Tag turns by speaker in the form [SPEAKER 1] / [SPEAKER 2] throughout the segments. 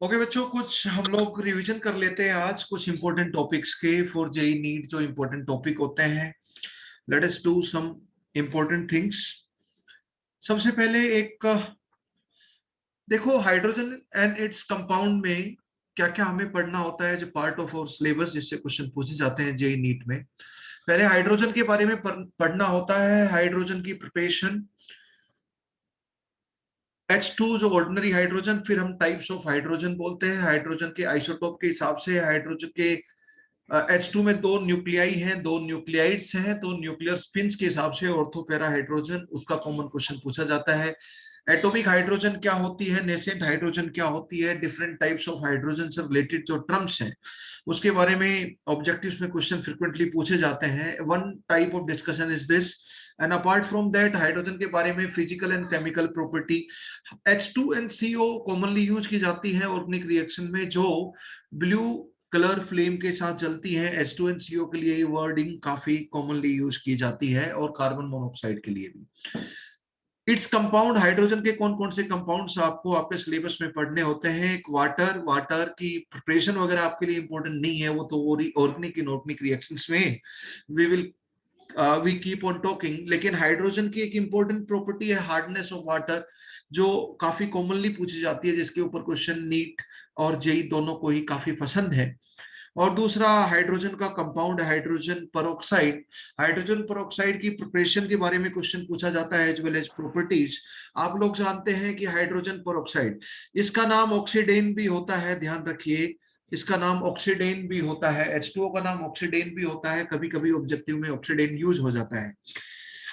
[SPEAKER 1] Okay बच्चों, कुछ हम लोग रिवीजन कर लेते हैं आज कुछ इंपॉर्टेंट टॉपिक्स के फॉर जेई नीट। जो इंपॉर्टेंट टॉपिक होते हैं, let us do some important things. सबसे पहले एक देखो, हाइड्रोजन एंड इट्स कंपाउंड में क्या क्या हमें पढ़ना होता है जो पार्ट ऑफ आवर सिलेबस, जिससे क्वेश्चन पूछे जाते हैं जेई नीट में। पहले हाइड्रोजन के बारे में पढ़ना होता है, हाइड्रोजन की प्रिपरेशन, H2 जो ऑर्डिनरी हाइड्रोजन, फिर हम टाइप्स ऑफ हाइड्रोजन बोलते हैं हाइड्रोजन के आइसोटोप के हिसाब से। हाइड्रोजन के H2 में दो न्यूक्लियाई हैं, दो न्यूक्लियाइड्स हैं, तो न्यूक्लियर स्पिन्स के हिसाब से ऑर्थो पैरा हाइड्रोजन, उसका कॉमन क्वेश्चन पूछा जाता है। एटॉमिक हाइड्रोजन क्या होती है, नेसेंट हाइड्रोजन क्या होती है, डिफरेंट टाइप्स ऑफ हाइड्रोजन से रिलेटेड जो टर्म्स हैं उसके बारे में ऑब्जेक्टिव्स में क्वेश्चन फ्रिक्वेंटली पूछे जाते हैं। One type of discussion is this. And apart from that, hydrogen के बारे में physical and chemical property. H2NCO commonly use की जाती है ऑर्गेनिक रिएक्शन में, जो ब्लू कलर फ्लेम के साथ जलती है। H2NCO के लिए ये वर्डिंग काफी कॉमनली यूज की जाती है, और कार्बन मोनोऑक्साइड के लिए भी। इट्स कंपाउंड, हाइड्रोजन के कौन कौन से कंपाउंड्स आपको आपके सिलेबस में पढ़ने होते हैं। एक वाटर, वाटर की प्रिपरेशन वगैरह आपके लिए इंपॉर्टेंट नहीं है, वो तो ऑर्गेनिक इनऑर्गेनिक रिएक्शंस में we will we keep on talking. लेकिन हाइड्रोजन की एक इंपॉर्टेंट प्रॉपर्टी है हार्डनेस ऑफ वाटर, जो काफी कॉमनली पूछी जाती है, जिसके ऊपर क्वेश्चन नीट और जेई दोनों को ही काफी पसंद है। और दूसरा हाइड्रोजन का compound, hydrogen peroxide. Hydrogen peroxide की प्रिपरेशन के बारे में क्वेश्चन पूछा जाता है, एज वेल एज प्रॉपर्टीज। आप लोग जानते हैं कि हाइड्रोजन परऑक्साइड, इसका नाम ऑक्सीडेन भी होता है, ध्यान रखिए, इसका नाम ऑक्सीडेन भी होता है। H2O का नाम ऑक्सीडेन भी होता है, कभी कभी ऑब्जेक्टिव में ऑक्सीडेन यूज हो जाता है।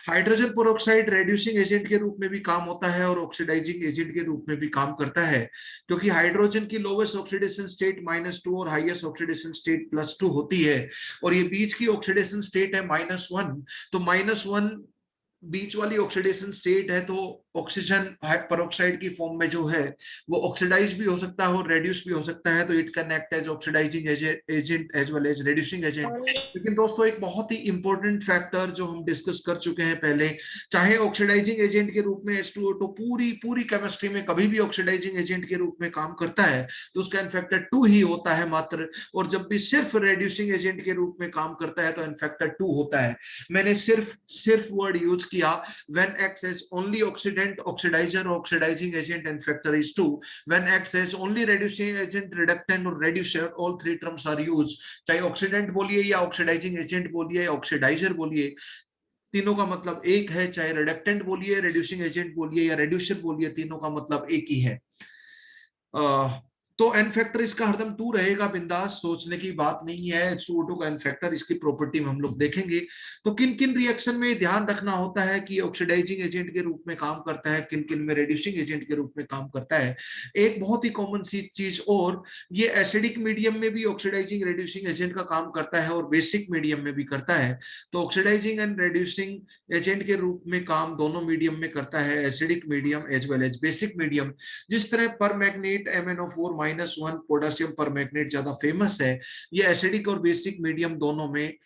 [SPEAKER 1] हाइड्रोजन पेरोक्साइड रेड्यूसिंग एजेंट के रूप में भी काम होता है और ऑक्सीडाइजिंग एजेंट के रूप में भी काम करता है, क्योंकि हाइड्रोजन की लोवेस्ट ऑक्सीडेशन स्टेट -2 और हाईएस्ट ऑक्सीडेशन स्टेट +2 होती है, और ये बीच की ऑक्सीडेशन स्टेट है -1। तो -1 बीच वाली ऑक्सीडेशन स्टेट है, तो ऑक्सीजन पेरोक्साइड की फॉर्म में जो है वो ऑक्सीडाइज भी हो सकता है और रेड्यूस भी हो सकता है, तो it can act as oxidising agent as well as reducing agent. लेकिन दोस्तों, एक बहुत ही इंपॉर्टेंट फैक्टर जो हम डिस्कस कर चुके हैं पहले, चाहे ऑक्सीडाइजिंग एजेंट के रूप में H2O तो पूरी पूरी केमिस्ट्री में कभी भी ऑक्सीडाइजिंग एजेंट के रूप में काम करता है, तो उसका इनफैक्टर 2 ही होता है मात्र। और जब भी सिर्फ रेड्यूसिंग एजेंट के रूप में काम करता है तो इनफैक्टर 2 होता है। मैंने सिर्फ सिर्फ वर्ड यूज किया, when acts as only oxidant, oxidizer, oxidizing agent, and factor is 2. When acts as only reducing agent, reductant, or reducer, all three terms are used. चाहे ऑक्सीडेंट बोलिए या ऑक्सीडाइजिंग एजेंट बोलिए या ऑक्सीडाइजर बोलिए, तीनों का मतलब एक है। चाहे रिडक्टेंट बोलिए, रिड्यूसिंग एजेंट बोलिए या रेड्यूसर बोलिए, तीनों का मतलब एक ही है। तो एन फैक्टर इसका हरदम 2 रहेगा, बिंदास, सोचने की बात नहीं है। H2O2 का एन फैक्टर इसकी प्रॉपर्टी में हम लोग देखेंगे। तो किन किन रिएक्शन में ध्यान रखना होता है कि ऑक्सीडाइजिंग एजेंट के रूप में काम करता है, किन किन में रेड्यूसिंग एजेंट के रूप में काम करता है। एक बहुत ही कॉमन सी चीज, और ये एसिडिक मीडियम में भी ऑक्सीडाइजिंग रेड्यूसिंग एजेंट का काम करता है और बेसिक मीडियम में भी करता है। तो ऑक्सीडाइजिंग एंड रेड्यूसिंग एजेंट के रूप में काम दोनों मीडियम में करता है, acidic medium as well as basic medium. जिस तरह permanganate MnO4-1 potassium permanganate ज्यादा फेमस है, ये एसिडिक और बेसिक मीडियम दोनों में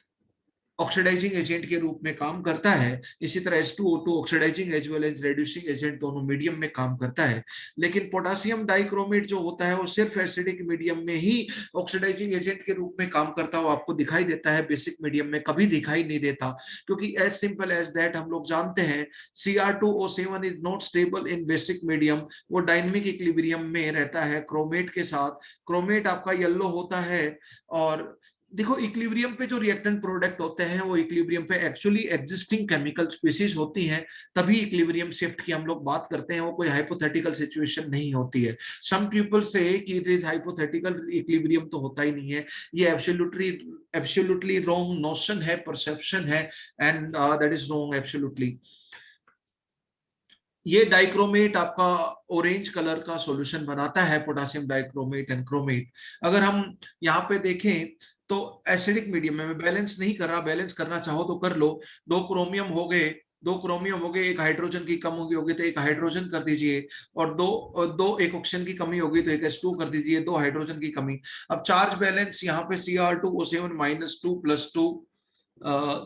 [SPEAKER 1] ऑक्सीडाइजिंग एजेंट के रूप में काम करता है। इसी तरह H2O2 oxidising as well as reducing agent दोनों मीडियम में काम करता है। लेकिन पोटेशियम डाइक्रोमेट जो होता है वो सिर्फ एसिडिक मीडियम में ही ऑक्सीडाइजिंग एजेंट के रूप में काम करता है, वो आपको दिखाई देता है, बेसिक मीडियम में कभी दिखाई नहीं देता, क्योंकि एज सिंपल एज दैट हम लोग जानते हैं Cr2O7 is not stable in basic medium, वो डायनेमिक इक्विलिब्रियम में रहता है क्रोमेट के साथ। क्रोमेट आपका येलो होता है, और देखो, इक्विलिब्रियम पे जो रिएक्टेंट प्रोडक्ट होते हैं वो इक्विलिब्रियम पे एक्चुअली एग्जिस्टिंग केमिकल स्पीसीज होती हैं, तभी इक्विलिब्रियम शिफ्ट की हम लोग बात करते हैं, वो कोई हाइपोथेटिकल सिचुएशन नहीं होती है। सम पीपल से कि इट इज हाइपोथेटिकल, इक्विलिब्रियम तो होता ही नहीं है, ये एब्सोल्युटली रॉन्ग नोशन है, परसेप्शन है, and that is wrong absolutely. ये डाइक्रोमेट आपका ऑरेंज कलर का सॉल्यूशन बनाता है, पोटेशियम डाइक्रोमेट एंड क्रोमेट। अगर हम यहाँ पे देखें तो एसिडिक मीडियम में, मैं बैलेंस नहीं कर रहा, बैलेंस करना चाहो तो कर लो। दो क्रोमियम हो गए, दो क्रोमियम हो गए, एक हाइड्रोजन की कम होगी तो एक हाइड्रोजन कर दीजिए, और दो एक ऑक्सीजन की कमी होगी तो एक H2 कर दीजिए, दो हाइड्रोजन की कमी। अब चार्ज बैलेंस यहाँ पे Cr2O7 -2 + 2,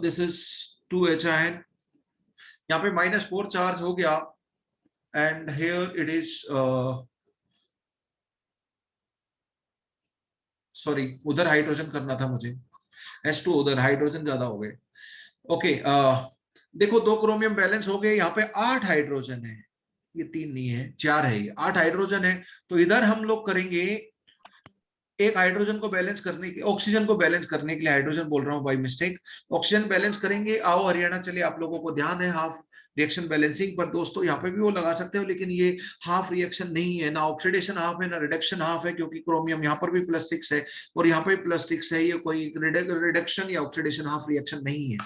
[SPEAKER 1] दिस इज 2H, यहाँ पे -4 चार्ज हो गया, and here it is sorry उधर हाइड्रोजन करना था मुझे, H2 उधर, हाइड्रोजन ज्यादा हो गए। ओके, देखो 2 क्रोमियम बैलेंस हो गए, यहाँ पे 8 हाइड्रोजन है, ये 3 नहीं है 4 है, ये 8 हाइड्रोजन है। तो इधर हम लोग करेंगे एक हाइड्रोजन को बैलेंस करने के, ऑक्सीजन को बैलेंस करने के लिए, हाइड्रोजन बोल रहा हूं बाय मिस्टेक, ऑक्सीजन बैलेंस करेंगे। आओ हरियाणा चलिए, आप लोगों को ध्यान है हाफ रिएक्शन बैलेंसिंग पर दोस्तों, यहाँ पे भी वो लगा सकते हो, लेकिन ये हाफ रिएक्शन नहीं है, ना ऑक्सीडेशन हाफ है ना रिडक्शन हाफ है, क्योंकि क्रोमियम यहाँ पर भी +6 है और यहाँ पे +6 है, ये कोई रिडक्शन या ऑक्सीडेशन हाफ रिएक्शन नहीं है,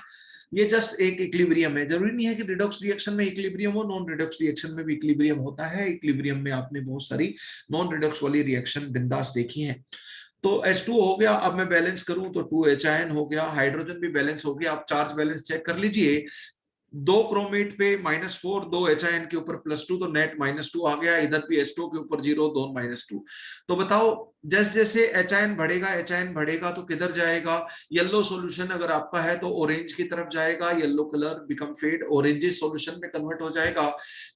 [SPEAKER 1] ये जस्ट एक इक्विलिब्रियम है। जरूरी नहीं है कि रिडॉक्स रिएक्शन में इक्विलिब्रियम हो, नॉन रिडॉक्स रिएक्शन में भी इक्विलिब्रियम होता है। इक्विलिब्रियम में आपने बहुत सारी नॉन रिडॉक्स वाली रिएक्शन बिंदास देखी है। तो H2 हो गया, अब मैं बैलेंस करूं तो 2H हो गया, हाइड्रोजन भी बैलेंस हो गया। आप चार्ज बैलेंस चेक कर लीजिए, 2 क्रोमेट पे -4, 2 HIN के ऊपर +2, तो नेट -2 आ गया। इधर भी H2 के ऊपर 0, 2 -2। तो बताओ जैसे जैसे HIN बढ़ेगा तो किधर जाएगा? येलो सॉल्यूशन अगर आपका है तो ऑरेंज की तरफ जाएगा, yellow colour become fade, orangish solution में कन्वर्ट हो जाएगा।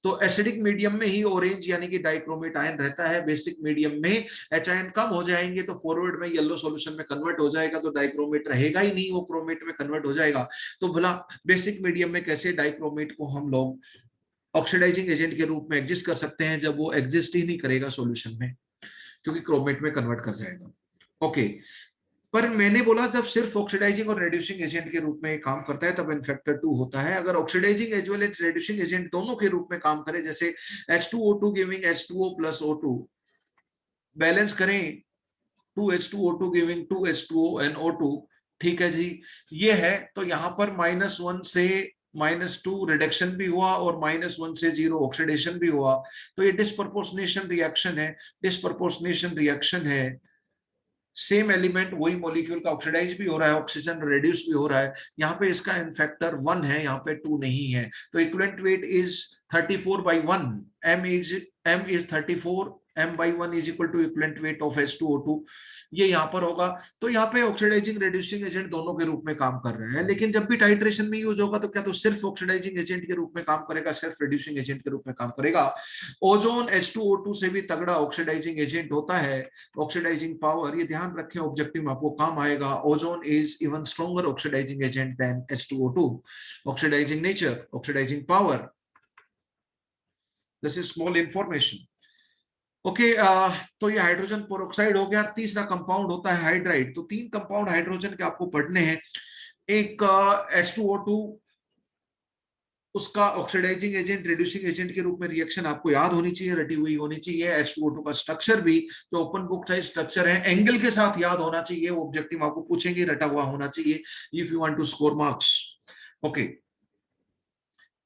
[SPEAKER 1] तो एसिडिक मीडियम में ही ऑरेंज यानी कि डाइक्रोमेट आयन रहता है, बेसिक मीडियम में HIN कम हो जाएंगे तो फॉरवर्ड में येलो सॉल्यूशन में कन्वर्ट हो जाएगा, तो डाइक्रोमेट रहेगा ही नहीं, वो क्रोमेट में कन्वर्ट हो जाएगा। तो भला बेसिक मीडियम में कैसे डाइक्रोमेट को हम लोग ऑक्सीडाइजिंग एजेंट के रूप में एग्जिस्ट कर सकते हैं, जब वो एग्जिस्ट ही नहीं करेगा सॉल्यूशन में, क्योंकि क्रोमेट में कन्वर्ट कर जाएगा। ओके, पर मैंने बोला जब सिर्फ ऑक्सीडाइजिंग और रेड्यूसिंग एजेंट के रूप में काम करता है तब n फैक्टर 2 होता है। अगर oxidising as well as reducing agent दोनों के रूप में काम करे, जैसे H2O2 giving H2O + O2, balance करें 2H2O2 giving 2H2O and O2, ठीक है जी, ये है। तो यहाँ पर -1 से -2 रिडक्शन भी हुआ और -1 से 0 ऑक्सीडेशन भी हुआ, तो ये डिस्प्रपोर्शनेशन रिएक्शन है। डिस्प्रपोर्शनेशन रिएक्शन है, सेम एलिमेंट वही मॉलिक्यूल का ऑक्सीडाइज भी हो रहा है, ऑक्सीजन रिड्यूस भी हो रहा है। यहाँ पे इसका n फैक्टर 1 है, यहाँ पे 2 नहीं है। तो equivalent weight is 34/1, m is 34, m/1 is equal to equivalent weight of H2O2, ये यहाँ पर होगा। तो यहाँ पे ऑक्सीडाइजिंग रेड्यूसिंग एजेंट दोनों के रूप में काम कर रहे हैं, लेकिन जब भी टाइट्रेशन में यूज होगा तो क्या तो सिर्फ ऑक्सीडाइजिंग एजेंट के रूप में काम करेगा, सिर्फ रेड्यूसिंग एजेंट के रूप में काम करेगा। ओजोन H2O2 से भी तगड़ा ऑक्सीडाइजिंग एजेंट होता है, ऑक्सीडाइजिंग पावर, ये ध्यान रखें, ऑब्जेक्टिव में आपको काम आएगा। Ozone is even stronger oxidising agent than H2O2। Oxidising nature, oxidising power, this is small information. Okay, तो ये हाइड्रोजन पेरोक्साइड हो गया। तीसरा कंपाउंड होता है हाइड्राइड। तो 3 कंपाउंड हाइड्रोजन के आपको पढ़ने हैं। एक H2O2, उसका ऑक्सीडाइजिंग एजेंट रेड्यूसिंग एजेंट के रूप में रिएक्शन आपको याद होनी चाहिए, रटी हुई होनी चाहिए। H2O2 का स्ट्रक्चर भी जो ओपन बुक टाइप स्ट्रक्चर है, एंगल के साथ याद होना चाहिए, वो ऑब्जेक्टिव आपको पूछेंगे, रटा हुआ होना चाहिए if you want to score marks. Okay,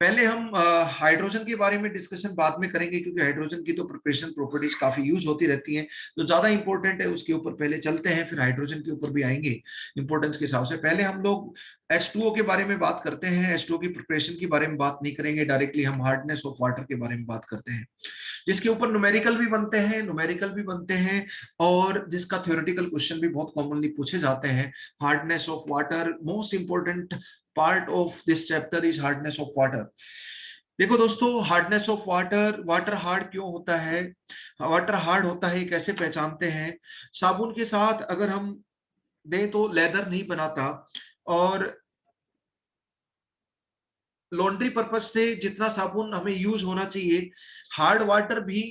[SPEAKER 1] पहले हम हाइड्रोजन के बारे में डिस्कशन बाद में करेंगे, क्योंकि हाइड्रोजन की तो प्रिपरेशन प्रॉपर्टीज काफी यूज होती रहती हैं, तो ज्यादा इंपॉर्टेंट है उसके ऊपर पहले चलते हैं, फिर हाइड्रोजन के ऊपर भी आएंगे इंपॉर्टेंस के हिसाब से। पहले हम लोग H2O के बारे में बात करते हैं। H2O की प्रिपरेशन के बारे में बात नहीं करेंगे, डायरेक्टली हम हार्डनेस ऑफ वाटर के बारे में बात करते हैं, जिसके ऊपर न्यूमेरिकल भी बनते हैं और जिसका थ्योरेटिकल क्वेश्चन भी बहुत कॉमनली पूछे जाते हैं। Hardness of water, most important part of this chapter is hardness of water. देखो दोस्तों, hardness of water, water hard क्यों होता है, वाटर हार्ड होता है कैसे पहचानते हैं? साबुन के साथ अगर हम दें तो लेदर नहीं बनाता, और लॉन्ड्री पर्पज से जितना साबुन हमें यूज होना चाहिए, हार्ड वाटर भी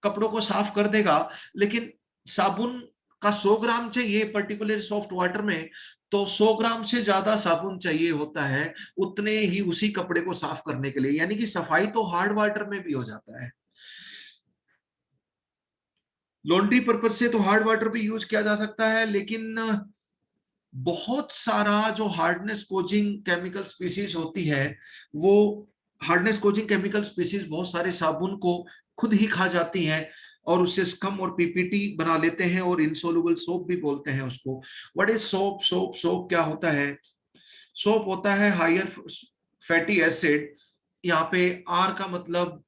[SPEAKER 1] कपड़ों को साफ कर देगा, लेकिन साबुन का 100 ग्राम चाहिए पर्टिकुलर सॉफ्ट वाटर में, तो 100 ग्राम से ज्यादा साबुन चाहिए होता है उतने ही उसी कपड़े को साफ करने के लिए। यानी कि सफाई तो हार्ड वाटर में भी हो जाता है। लॉन्ड्री पर्पज से तो हार्ड वाटर भी यूज किया जा सकता है, लेकिन बहुत सारा जो हार्डनेस कोजिंग केमिकल स्पीसीज होती है, वो हार्डनेस कोजिंग केमिकल स्पीसीज बहुत सारे साबुन को खुद ही खा जाती हैं और उससे स्कम और पीपीटी बना लेते हैं, और इनसोल्युबल सोप भी बोलते हैं उसको। What is soap? सोप क्या होता है? सोप होता है हायर फैटी एसिड। यहाँ पे आर का मतलब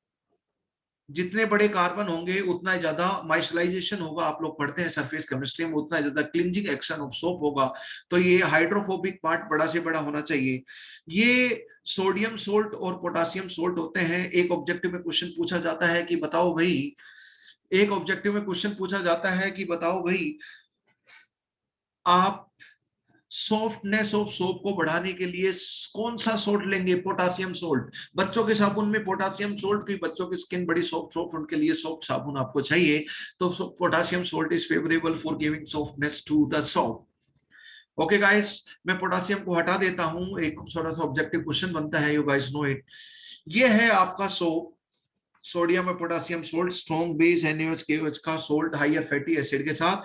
[SPEAKER 1] जितने बड़े कार्बन होंगे उतना ज्यादा मॉइस्चराइजेशन होगा, आप लोग पढ़ते हैं सरफेस केमिस्ट्री में, उतना ज्यादा क्लिंजिंग एक्शन ऑफ सोप होगा। तो ये हाइड्रोफोबिक पार्ट बड़ा से बड़ा होना चाहिए। ये सोडियम सोल्ट और पोटासियम सोल्ट होते हैं। एक ऑब्जेक्टिव में क्वेश्चन पूछा जाता है कि बताओ भाई, आप सॉफ्टनेस ऑफ सोप को बढ़ाने के लिए कौन सा सोल्ट लेंगे? Potassium salt. बच्चों के साबुन में पोटासियम सोल्ट, की बच्चों की स्किन बड़ी सॉफ्ट सॉफ्ट, उनके लिए सॉफ्ट साबुन आपको चाहिए, तो potassium salt is favourable for giving softness to the soap. Okay guys, मैं पोटासियम को हटा देता हूं, एक थोड़ा सा ऑब्जेक्टिव क्वेश्चन बनता है, यू गाइस नो इट। ये है आपका सोप, सोडियम और potassium salt, strong base NaOH KOH का सोल्ट हाइयर फैटी एसिड के साथ।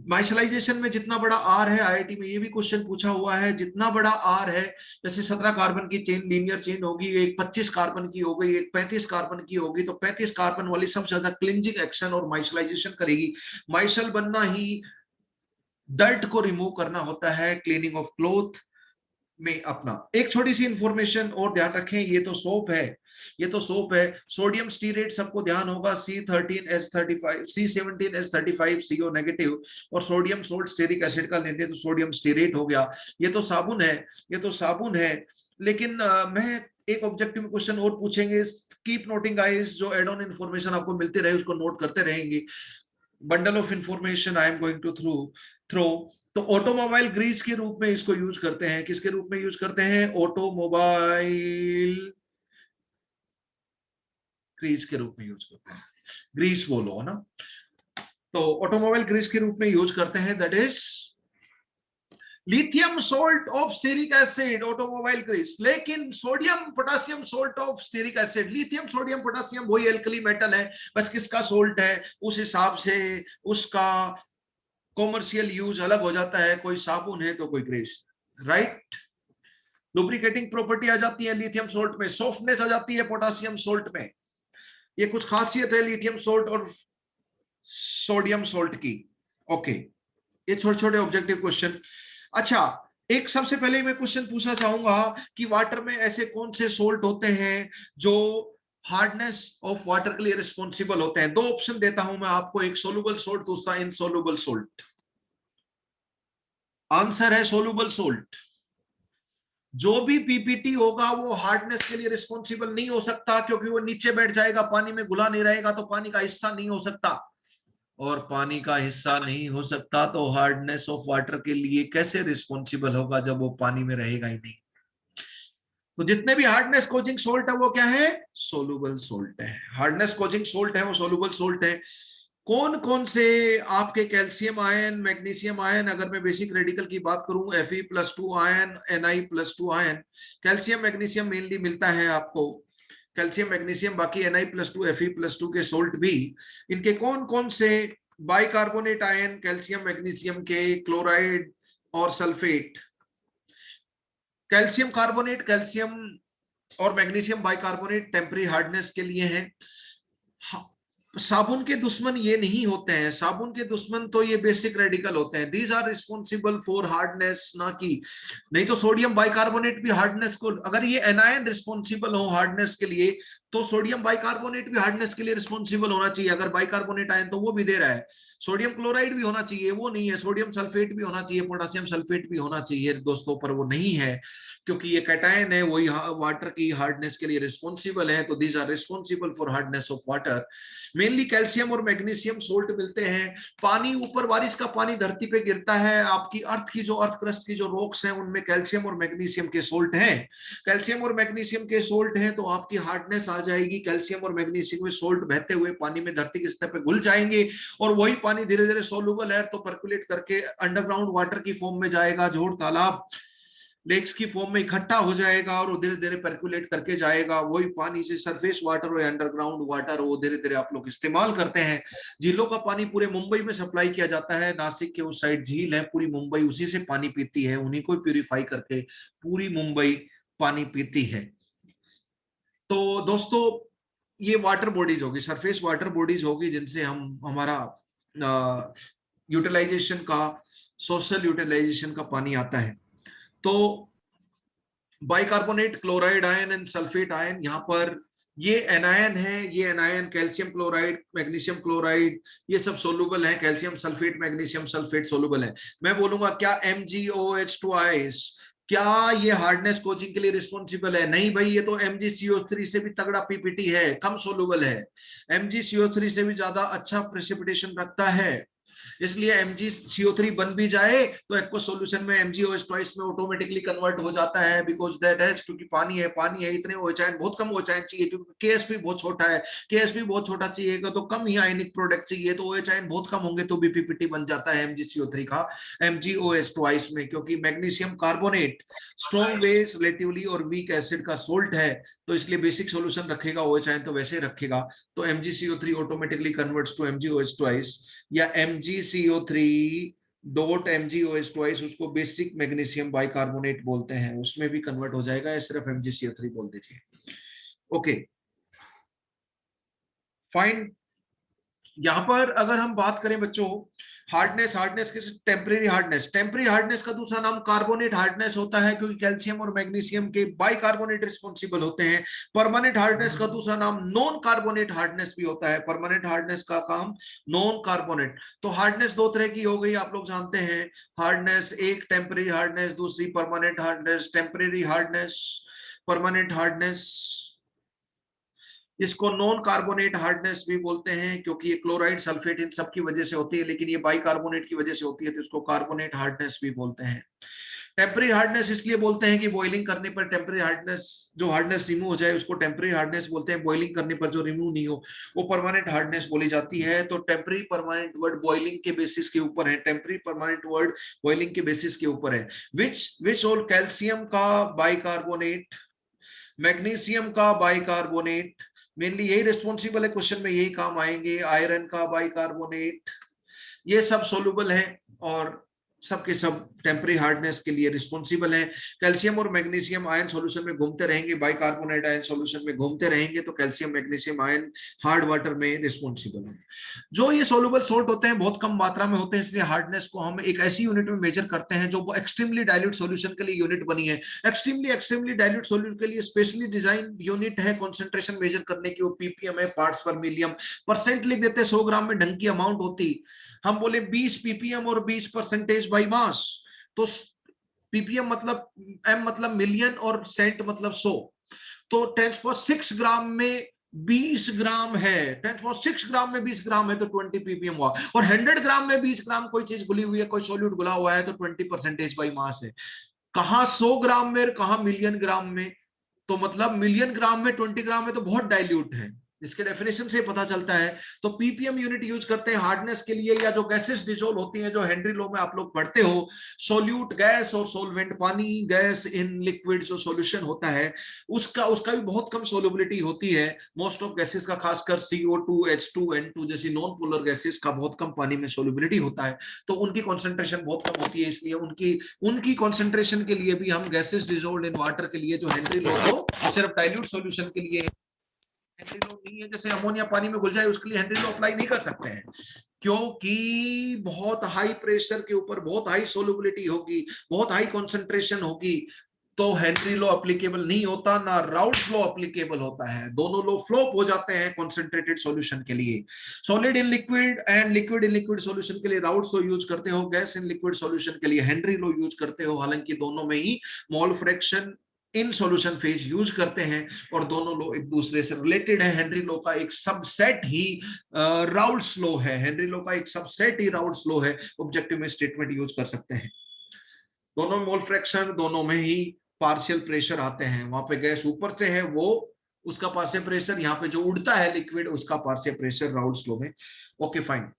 [SPEAKER 1] माइसलाइजेशन में जितना बड़ा आर है, IIT में ये भी क्वेश्चन पूछा हुआ है, जितना बड़ा आर है, जैसे 17 कार्बन की चेन लीनियर चेन होगी, एक 25 कार्बन की हो गई, एक 35 कार्बन की होगी, तो 35 कार्बन वाली सबसे ज्यादा क्लिंजिंग एक्शन और माइसलाइजेशन करेगी। माइसल बनना ही डर्ट को रिमूव करना होता है, क्लीनिंग ऑफ क्लोथ में अपना। एक छोटी सी इंफॉर्मेशन और ध्यान रखें, ये तो सोप है, ये तो सोप है। सोडियम स्टीरेट सबको ध्यान होगा, C13H35 C17H35 CO नेगेटिव, और सोडियम सोल्ट स्टेरिक एसिड का लेंगे तो सोडियम स्टीरेट हो गया। ये तो साबुन है, ये तो साबुन है। लेकिन मैं एक ऑब्जेक्टिव क्वेश्चन और पूछेंगे, कीप नोटिंग गाइस, जो एड ऑन इन्फॉर्मेशन आपको मिलते रहे उसको नोट करते रहेंगे। Bundle of information I am going to throw. तो ऑटोमोबाइल ग्रीस के रूप में इसको यूज करते हैं, किसके रूप में यूज करते हैं? ऑटोमोबाइल ग्रीस के रूप में यूज करते हैं, ग्रीस बोलो ना, तो ऑटोमोबाइल ग्रीस के रूप में यूज करते हैं, that is lithium salt of stearic acid, automobile grease. लेकिन sodium potassium salt of stearic acid, lithium sodium potassium वही एल्कली मेटल है, बस किसका सोल्ट है उस हिसाब से उसका कॉमर्शियल यूज अलग हो जाता है, कोई साबुन है तो कोई ग्रीस, राइट। लुब्रिकेटिंग प्रॉपर्टी आ जाती है लिथियम सोल्ट में, सॉफ्टनेस आ जाती है पोटासियम सोल्ट में। ये कुछ खासियत है लिथियम सोल्ट और सोडियम सोल्ट की। ओके, ये छोटे छोटे ऑब्जेक्टिव क्वेश्चन। अच्छा, एक सबसे पहले मैं क्वेश्चन पूछना चाहूंगा कि वाटर में ऐसे कौन से सोल्ट होते हैं जो हार्डनेस ऑफ वाटर के लिए रिस्पॉन्सिबल होते हैं? दो ऑप्शन देता हूं मैं आपको, एक सोलुबल सोल्ट, दूसरा इनसोलुबल सोल्ट। आंसर है सोलुबल सोल्ट। जो भी पीपीटी होगा वो हार्डनेस के लिए रिस्पॉन्सिबल नहीं हो सकता, क्योंकि वो नीचे बैठ जाएगा, पानी में घुला नहीं रहेगा, तो पानी का हिस्सा नहीं हो सकता। और पानी का हिस्सा नहीं हो सकता तो हार्डनेस ऑफ वाटर के लिए कैसे रिस्पॉन्सिबल होगा जब वो पानी में रहेगा ही नहीं। तो जितने भी हार्डनेस कोजिंग सोल्ट है वो क्या है? सोलुबल सोल्ट है। हार्डनेस कोजिंग सोल्ट है वो सोलुबल सोल्ट है। कौन कौन से आपके कैल्शियम आयन, मैग्नीशियम आयन, अगर मैं बेसिक रेडिकल की बात करूं, Fe+2 ion, Na+2 ion, calcium magnesium mainly मिलता है आपको, कैल्शियम मैग्नीशियम, बाकी Na+2 Fe+2 के सोल्ट भी। इनके कौन कौन से बाइकार्बोनेट आयन कैल्शियम मैग्नीशियम के, क्लोराइड और सल्फेट। कैल्शियम कार्बोनेट, कैल्शियम और मैग्नीशियम बाइकार्बोनेट टेम्परेरी हार्डनेस के लिए है। साबुन के दुश्मन ये नहीं होते हैं, साबुन के दुश्मन तो ये बेसिक रेडिकल होते हैं, these are responsible for hardness, ना कि नहीं तो सोडियम बाइकार्बोनेट भी हार्डनेस को, अगर ये एनायन रिस्पॉन्सिबल हो हार्डनेस के लिए तो सोडियम बाइकार्बोनेट भी हार्डनेस के लिए रिस्पॉन्सिबल होना चाहिए। अगर बाइकार्बोनेट आयन तो वो भी दे रहा है, सोडियम क्लोराइड भी होना चाहिए, वो नहीं है, सोडियम सल्फेट भी होना चाहिए, पोटेशियम सल्फेट भी होना चाहिए दोस्तों, पर वो नहीं है, क्योंकि ये कैटायन है, वही वाटर की हार्डनेस के लिए रिस्पॉन्सिबल है, तो these are responsible for hardness of water. Mainly calcium और मैग्नीशियम सोल्ट मिलते हैं। पानी ऊपर, बारिश का पानी धरती पे गिरता है, आपकी अर्थ की जो अर्थ क्रस्ट की जो रॉक्स हैं उनमें कैल्शियम और मैग्नीशियम के सोल्ट हैं। कैल्शियम और मैग्नीशियम के सोल्ट हैं तो आपकी हार्डनेस आ जाएगी। कैल्शियम और मैग्नीशियम में सोल्ट बहते हुए पानी में धरती की सतह पे घुल जाएंगे, और वही पानी धीरे धीरे सोलुबल है तो पर्कुलेट करके अंडरग्राउंड वाटर की फॉर्म में जाएगा, जोड़ तालाब लेक्स की फॉर्म में इकट्ठा हो जाएगा, और धीरे धीरे पर्कुलेट करके जाएगा। वही पानी से सरफेस वाटर हो, अंडरग्राउंड वाटर हो, धीरे धीरे आप लोग इस्तेमाल करते हैं। झीलों का पानी पूरे मुंबई में सप्लाई किया जाता है, नासिक के उस साइड झील है, पूरी मुंबई उसी से पानी पीती है, उन्हीं को प्यूरिफाई करके पूरी मुंबई पानी पीती है। तो दोस्तों, ये वाटर बॉडीज होगी, सरफेस वाटर बॉडीज होगी, जिनसे हम हमारा यूटिलाइजेशन का, सोशल यूटिलाइजेशन का पानी आता है। तो bicarbonate, chloride ion and sulphate ion, यहाँ पर ये एनायन है, ये anion calcium chloride, magnesium chloride, ये सब सोलुबल है। Calcium sulphate, magnesium sulphate soluble है। मैं बोलूंगा क्या MgOH2 क्या ये हार्डनेस कोचिंग के लिए रिस्पॉन्सिबल है? नहीं भाई, ये तो MgCO3 से भी तगड़ा पीपीटी है, कम सोलुबल है, MgCO3 से भी ज्यादा अच्छा प्रेसिपिटेशन रखता है। इसलिए MgCO3 बन भी जाए तो एक्वस सॉल्यूशन में MgOH ट्वाइस में ऑटोमेटिकली कन्वर्ट हो जाता है, बिकॉज दैट है, क्योंकि पानी है, इतने OH आयन, बहुत कम OH आयन चाहिए, क्योंकि KSP बहुत छोटा है, KSP बहुत छोटा चाहिएगा तो कम ही आयनिक प्रोडक्ट चाहिए, तो OH आयन बहुत कम होंगे तो BPPT बन जाता है MgCO3 का MgOH ट्वाइस में, क्योंकि magnesium carbonate strong base relatively और वीक एसिड का सोल्ट है, तो इसलिए बेसिक सॉल्यूशन रखेगा OH आयन तो वैसे रखेगा, तो MgCO3 automatically converts to MgOH twice, या MgCO3 डॉट MgOH ट्वाइस, उसको बेसिक मैग्नीशियम बाइकार्बोनेट बोलते हैं, उसमें भी कन्वर्ट हो जाएगा, या सिर्फ MgCO3 बोल दीजिए। Okay fine. यहां पर अगर हम बात करें बच्चों हार्डनेस के टेम्परेरी हार्डनेस का दूसरा नाम कार्बोनेट हार्डनेस होता है, क्योंकि कैल्शियम और मैग्नीशियम के बाइकार्बोनेट रिस्पॉन्सिबल होते हैं। परमानेंट हार्डनेस का दूसरा नाम नॉन कार्बोनेट हार्डनेस भी होता है, परमानेंट हार्डनेस का काम नॉन कार्बोनेट। तो हार्डनेस दो तरह की हो गई, आप लोग जानते हैं, हार्डनेस एक टेम्परेरी हार्डनेस, दूसरी permanent hardness. Temporary hardness, permanent hardness, इसको नॉन कार्बोनेट हार्डनेस भी बोलते हैं, क्योंकि ये क्लोराइड सल्फेट इन सब की वजह से होती है, लेकिन ये बाइकार्बोनेट की वजह से होती है, तो इसको कार्बोनेट हार्डनेस भी बोलते हैं। टेम्परेरी हार्डनेस इसलिए बोलते हैं कि बॉइलिंग करने पर टेम्परेरी हार्डनेस, जो हार्डनेस रिमूव हो जाए उसको टेम्परेरी हार्डनेस बोलते हैं, बॉइलिंग करने पर जो रिमूव नहीं हो वो परमानेंट हार्डनेस बोली जाती है। तो टेम्परेरी परमानेंट वर्ड बॉइलिंग के बेसिस के ऊपर है, टेम्परेरी परमानेंट वर्ड बॉइलिंग के बेसिस के ऊपर है। विच और कैल्शियम का बाइकार्बोनेट, मैग्नीशियम का बाइकार्बोनेट, मेनली यही रिस्पॉन्सिबल है, क्वेश्चन में यही काम आएंगे। आयरन का बाइकार्बोनेट, ये सब सोलुबल है और सबके सब टेम्परेरी हार्डनेस के लिए रिस्पॉन्सिबल है। कैल्शियम और मैग्नीशियम आयन सॉल्यूशन में घूमते रहेंगे, बाइकार्बोनेट आयन सॉल्यूशन में घूमते रहेंगे, तो calcium magnesium ion hard water में रिस्पॉन्सिबल है। जो ये सोलुबल सोल्ट होते हैं बहुत कम मात्रा में होते हैं, इसलिए हार्डनेस को हम एक ऐसी यूनिट में मेजर करते हैं जो एक्सट्रीमली डाइल्यूट सॉल्यूशन के लिए यूनिट बनी है। एक्सट्रीमली डाइल्यूट सॉल्यूशन के लिए स्पेशली डिजाइन यूनिट है कॉन्सेंट्रेशन मेजर करने की, वो PPM है, पार्ट्स पर मिलियम। परसेंट लिख देते हैं, 100 ग्राम में ढंग की अमाउंट होती, हम बोले 20 PPM और 20% बाई मास, तो PPM मतलब M मतलब मिलियन और सेंट मतलब 100, तो 10⁶ ग्राम में 20 ग्राम है, 10⁶ ग्राम में 20 ग्राम है तो 20 PPM हुआ। और 100 ग्राम में 20 ग्राम कोई चीज घुली हुई है, कोई सॉल्यूट घुला हुआ है, तो 20% बाई मास है। कहां 100 ग्राम में, कहां मिलियन ग्राम में, तो मतलब मिलियन ग्राम में 20 ग्राम में तो बहुत डाइल्यूट है, इसके डेफिनेशन से पता चलता है। तो PPM यूनिट यूज करते हैं हार्डनेस के लिए, या जो गैसेस डिसॉल्व होती हैं, जो हेनरी लॉ में आप लोग पढ़ते हो, सोल्यूट गैस और सोलवेंट पानी, गैस इन लिक्विड जो सॉल्यूशन होता है उसका उसका भी बहुत कम सोलबिलिटी होती है। मोस्ट ऑफ गैसेस का, खासकर CO2 H2 N2 जैसी नॉन पोलर गैसेस का बहुत कम पानी में सोलबिलिटी होता है, तो उनकी कॉन्सेंट्रेशन बहुत कम होती है, इसलिए उनकी उनकी कॉन्सेंट्रेशन के लिए भी हम गैसेस डिसॉल्व्ड इन वाटर के लिए जो हेनरी लॉ को सिर्फ डाइल्यूट सॉल्यूशन के लिए, हेनरी लॉ नहीं है जैसे अमोनिया पानी में घुल जाए उसके लिए हेनरी लॉ अप्लाई नहीं कर सकते हैं, क्योंकि बहुत हाई प्रेशर के ऊपर बहुत हाई सोलबिलिटी होगी, बहुत हाई कॉन्सेंट्रेशन होगी, तो हेनरी लॉ एप्लीकेबल नहीं होता, ना राउल्ट्स लॉ एप्लीकेबल होता है, दोनों लॉ फ्लॉप हो जाते हैं कॉन्सेंट्रेटेड सॉल्यूशन के लिए। Solid in liquid and liquid in liquid solution के लिए राउल्ट्स लॉ यूज करते हो, गैस इन लिक्विड सॉल्यूशन के लिए हेनरी लॉ यूज करते हो, हालांकि दोनों में ही mole fraction in solution phase use करते हैं, और दोनों लॉ एक दूसरे से रिलेटेड है। हेनरी लॉ का एक सबसेट ही राउल्ट्स लॉ है, हेनरी लॉ का एक सबसेट ही राउल्ट्स लॉ है, ऑब्जेक्टिव में स्टेटमेंट यूज कर सकते हैं। दोनों में मोल फ्रैक्शन, दोनों में ही पार्शियल प्रेशर आते हैं, वहां पे गैस ऊपर से है वो उसका पार्शियल प्रेशर, यहाँ पे जो उड़ता है लिक्विड उसका पार्शियल प्रेशर राउल्ट्स लॉ में। Okay fine.